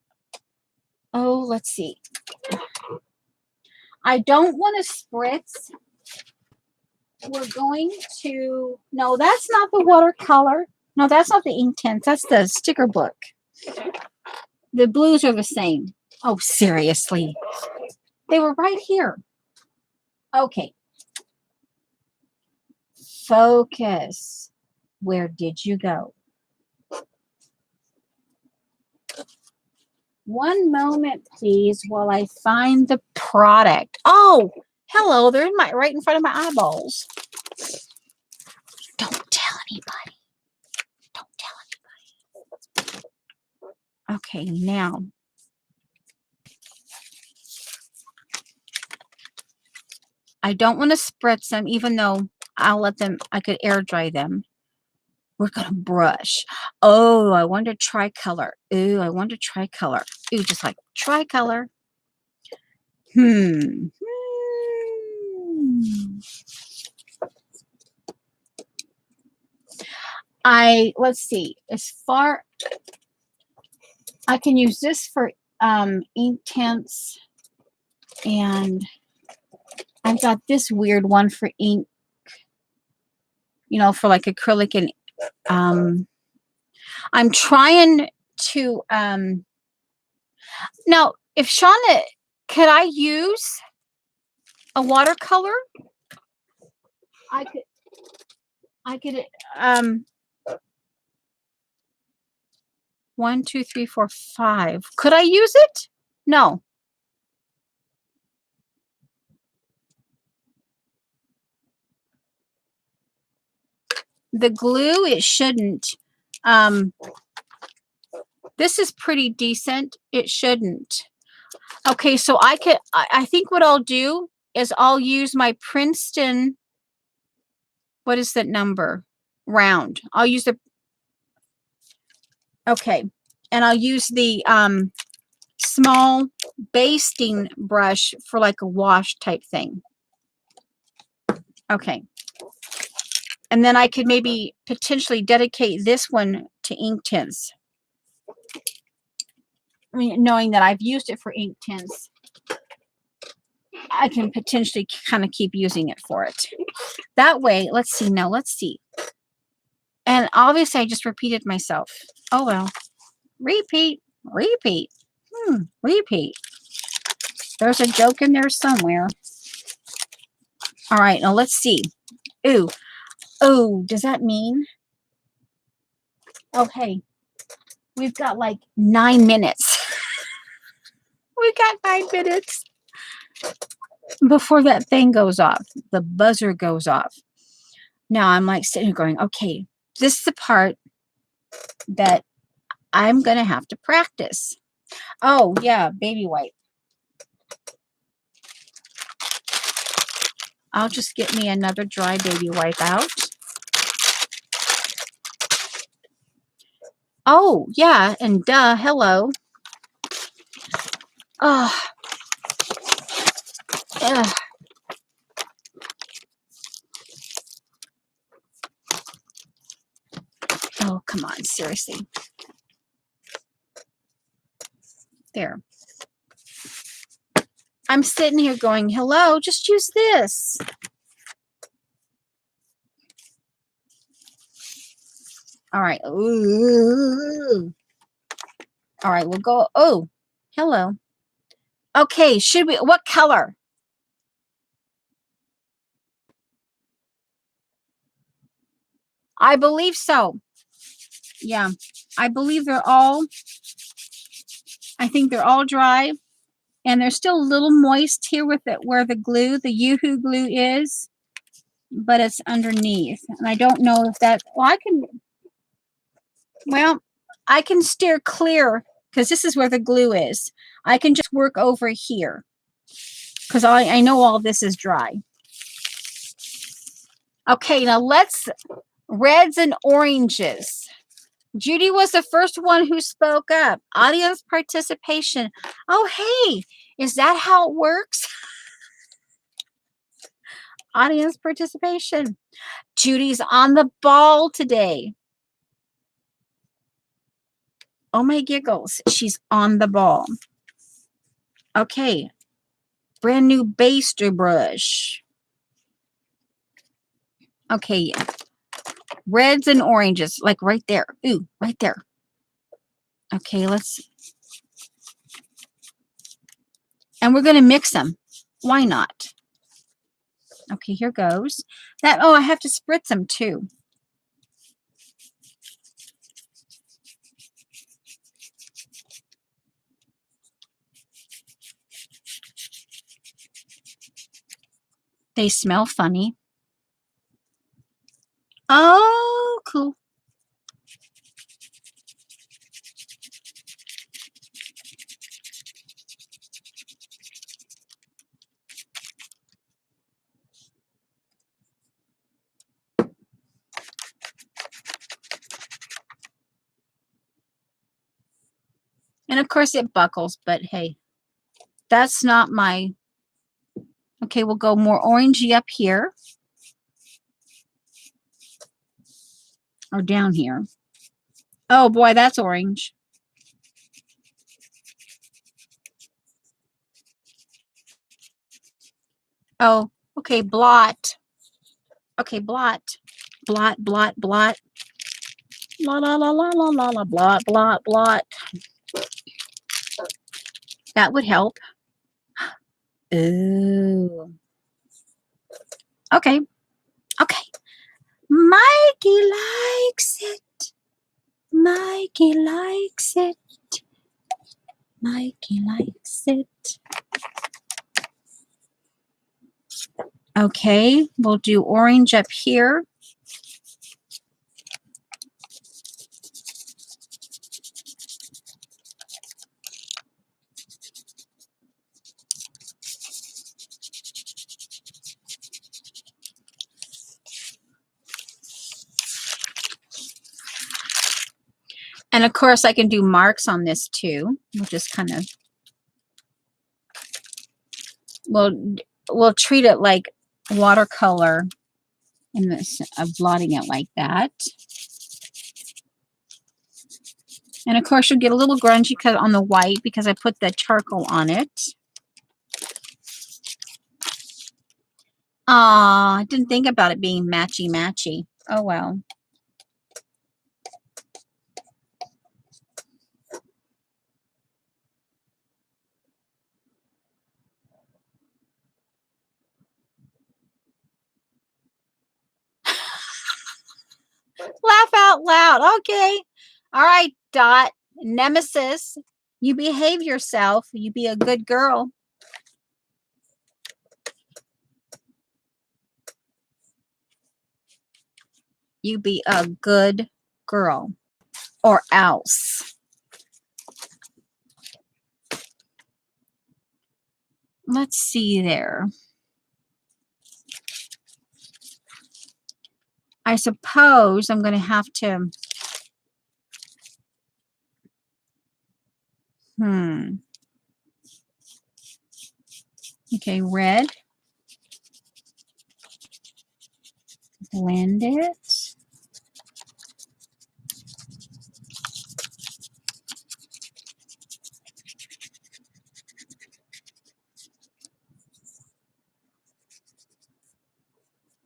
oh, let's see. I don't want to spritz. We're going to, no, that's not the watercolor. No, that's not the Inktense. That's the sticker book. The blues are the same. Oh, seriously. They were right here. Okay. Focus. Where did you go? One moment, please, while I find the product. Oh, hello. They're right in front of my eyeballs. Don't tell anybody. Don't tell anybody. Okay, now. I don't want to spritz them, even though I could air dry them. We're going to brush. Oh, I want a tricolor. Ooh, I want a tricolor. Ooh, just like tricolor. let's see, as far, I can use this for Inktense, and I've got this weird one for ink, you know, for like acrylic, and I'm trying to now, if Shauna, could I use a watercolor? I could 1, 2, 3, 4, 5. Could I use it? No. The glue, it shouldn't. This is pretty decent. It shouldn't. Okay, so I think what I'll do is I'll use my Princeton, what is that number? Round. I'll use the, okay, and I'll use the small basting brush for like a wash type thing. Okay. And then I could maybe potentially dedicate this one to Inktense. I mean, knowing that I've used it for Inktense, I can potentially kind of keep using it for it. That way, let's see. Now, let's see. And obviously, I just repeated myself. Oh, well. Repeat. Repeat. Repeat. There's a joke in there somewhere. All right. Now, let's see. Ooh. Oh, does that mean? Okay. We've got like 9 minutes. We got 9 minutes before that thing goes off. The buzzer goes off. Now I'm like sitting here going, okay, this is the part that I'm going to have to practice. Oh, yeah, baby wipe. I'll just get me another dry baby wipe out. Oh, yeah, and duh, hello. Oh, ugh. Oh, come on, seriously. There. I'm sitting here going, hello, just use this. All right. Ooh. All right, we'll go. Oh, hello. Okay, should we, what color? I believe so. Yeah, I believe they're all, I think they're all dry. And they're still a little moist here with it where the glue, the Yoo-hoo glue is, but it's underneath. And I don't know if that, well, I can steer clear because this is where the glue is. I can just work over here because I know all this is dry. Okay, now let's, reds and oranges. Judy was the first one who spoke up. Audience participation. Oh, hey, is that how it works? Audience participation. Judy's on the ball today. Oh my giggles. She's on the ball. Okay. Brand new baster brush. Okay. Reds and oranges. Like right there. Ooh, right there. Okay, let's. And we're going to mix them. Why not? Okay, here goes. That. Oh, I have to spritz them too. They smell funny. Oh, cool. And of course it buckles, but hey, that's not my, okay, we'll go more orangey up here. or down here. Oh boy, that's orange. Oh, okay, blot. Okay, blot. Blot, blot, blot. La la la la la la la, blot, blot, blot. That would help. Ooh. Okay. Okay. Mikey likes it. Mikey likes it. Mikey likes it. Okay, we'll do orange up here. And of course, I can do marks on this too. We'll just kind of, we'll treat it like watercolor in this, blotting it like that. And of course, you'll get a little grungy because on the white because I put the charcoal on it. I didn't think about it being matchy-matchy. Oh well. Laugh out loud. Okay. All right, Dot. Nemesis, you behave yourself. You be a good girl. You be a good girl. Or else. Let's see there. I suppose I'm going to have to... Okay, red. Blend it.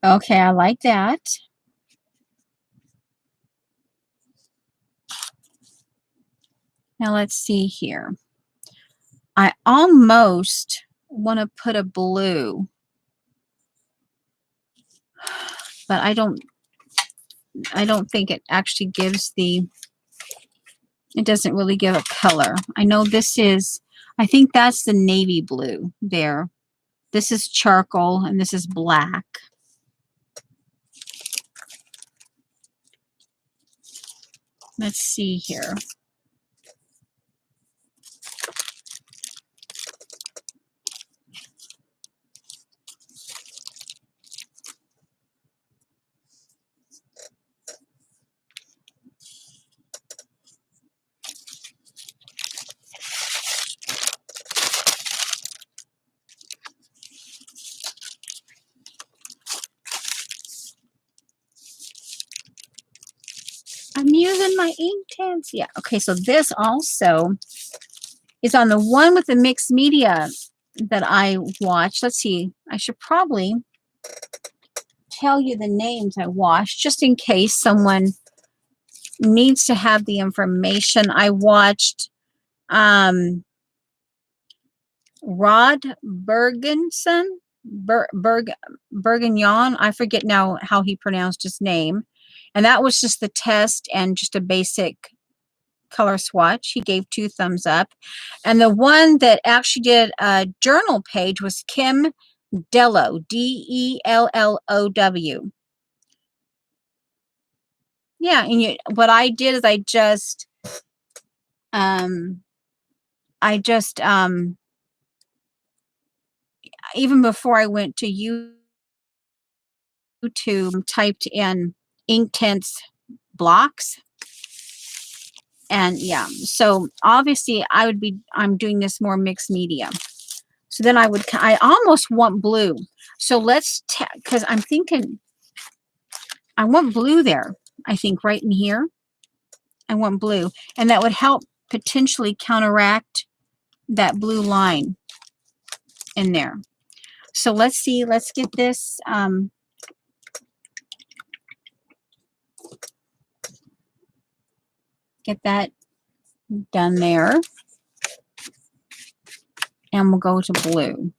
Okay, I like that. Now let's see here. I almost want to put a blue, but I don't think it actually gives the, it doesn't really give a color. I know this is, I think that's the navy blue there. This is charcoal and this is black. Let's see here. I'm using my Inktense. Yeah. Okay, so this also is on the one with the mixed media that I watched. Let's see. I should probably tell you the names I watched just in case someone needs to have the information. I watched Rod Bergenson, Bergignon. I forget now how he pronounced his name. And that was just the test and just a basic color swatch. He gave 2 thumbs up. And the one that actually did a journal page was Kim Dellow, Dellow. Yeah, and what I did is I just even before I went to YouTube, typed in Inktense blocks. And yeah, so obviously I'm doing this more mixed media. So then I almost want blue. So let's, because I'm thinking I want blue there. I think right in here. I want blue. And that would help potentially counteract that blue line in there. So let's see. Let's get this. Get that done there. And we'll go to blue.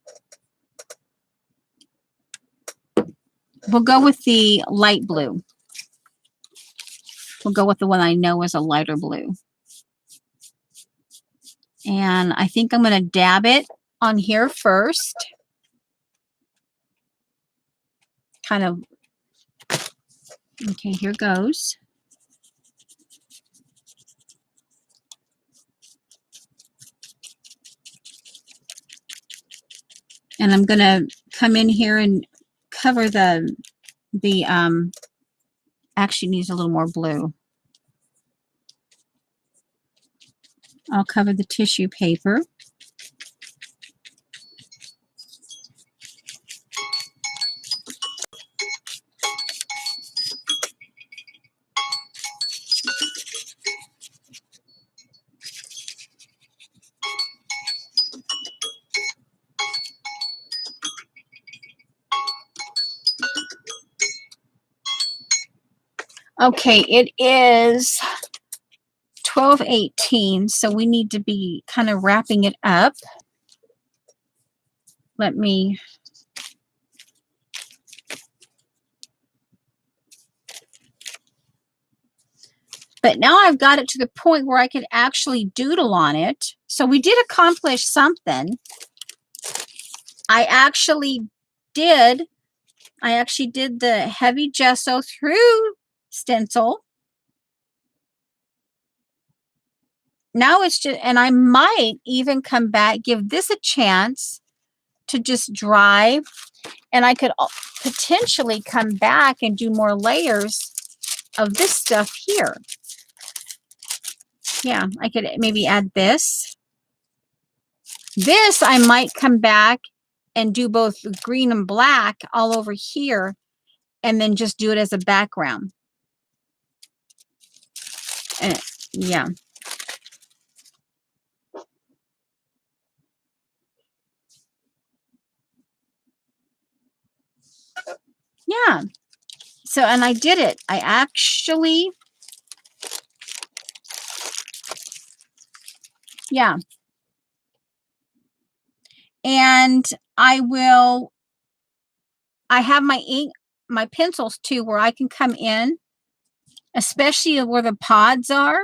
We'll go with the light blue. We'll go with the one I know is a lighter blue. And I think I'm going to dab it on here first. Kind of, okay, here goes. And I'm going to come in here and cover the actually needs a little more blue. I'll cover the tissue paper. Okay, it is 12:18, so we need to be kind of wrapping it up. Let me but now I've got it to the point where I could actually doodle on it. So we did accomplish something. I actually did the heavy gesso through stencil. Now it's just, and I might even come back, give this a chance to just dry, and I could potentially come back and do more layers of this stuff here. Yeah, I could maybe add this. This I might come back and do both green and black all over here, and then just do it as a background. And yeah. Yeah. So, and I did it. I actually, yeah. And I have my ink, my pencils too, where I can come in, especially where the pods are.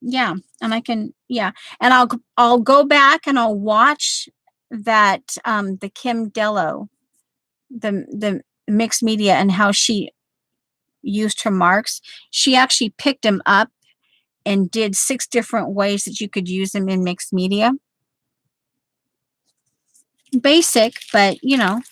Yeah. And I can, yeah. And I'll go back and I'll watch that, the Kim Dello, the mixed media, and how she used her marks. She actually picked them up and did 6 different ways that you could use them in mixed media. Basic, but you know.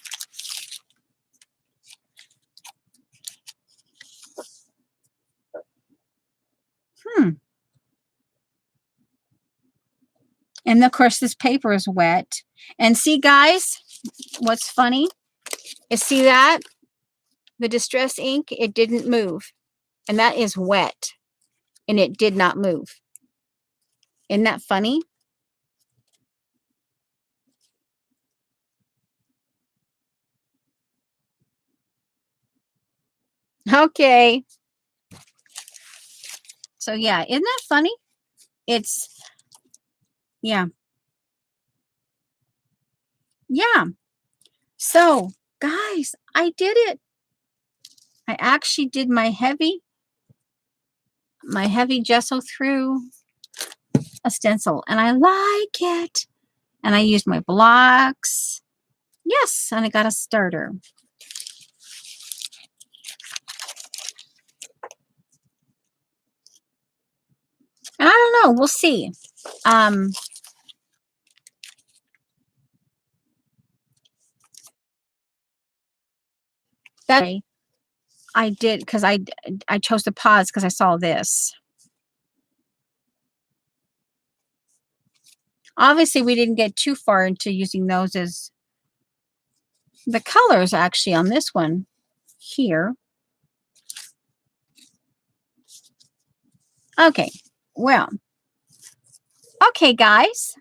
And of course this paper is wet. And see guys, what's funny is, see that? The distress ink, it didn't move. And that is wet. And it did not move. Isn't that funny? Okay. So yeah, isn't that funny? It's, yeah. Yeah. So guys, I did it. I actually did my heavy gesso through a stencil, and I like it. And I used my blocks. Yes, and I got a starter. And I don't know, we'll see. That I did, because I chose to pause because I saw this. Obviously, we didn't get too far into using those as the colors actually on this one. here. Okay, well, okay, guys.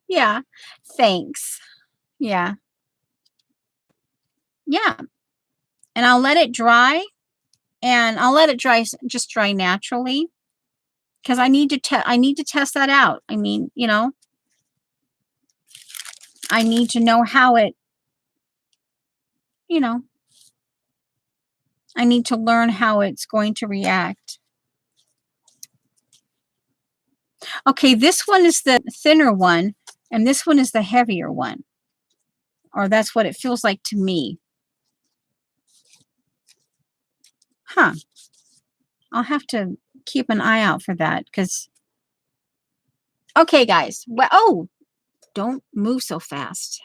Yeah, thanks. Yeah, yeah. And I'll let it dry, and I'll let it dry, just dry naturally, because I need to test that out. I mean, you know, I need to know how it, you know, I need to learn how it's going to react. Okay, this one is the thinner one, and this one is the heavier one. Or that's what it feels like to me. Huh. I'll have to keep an eye out for that, because... Okay, guys. Well, oh, don't move so fast.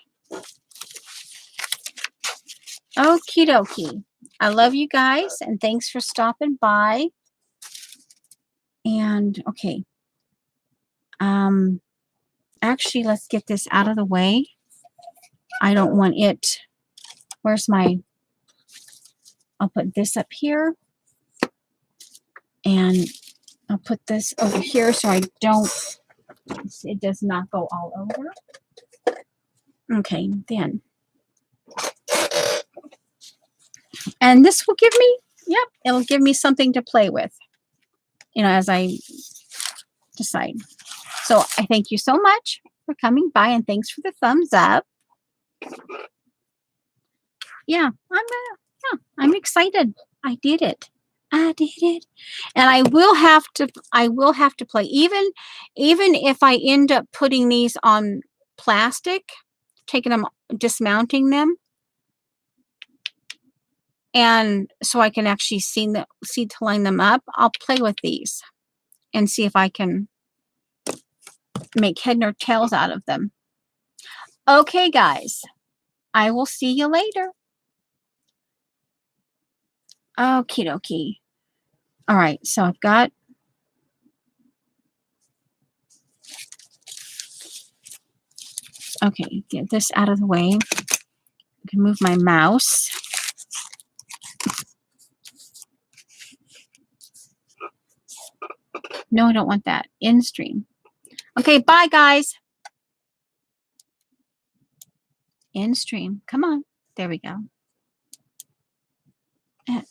Okie dokie. I love you guys, and thanks for stopping by. And, okay. Actually, let's get this out of the way. I don't want it... Where's my... I'll put this up here. And I'll put this over here so I don't... It does not go all over. Okay, then. And this will give me... Yep, it'll give me something to play with, you know, as I decide. So I thank you so much for coming by, and thanks for the thumbs up. Yeah, I'm excited. I did it. I did it. And I will have to play, even if I end up putting these on plastic, dismounting them, and so I can actually see to line them up. I'll play with these and see if I can make head nor tails out of them. Okay, guys, I will see you later. Okie dokie. All right, so I've got... Okay, get this out of the way. I can move my mouse. No, I don't want that. In stream. Okay, bye, guys. In stream. Come on. There we go. At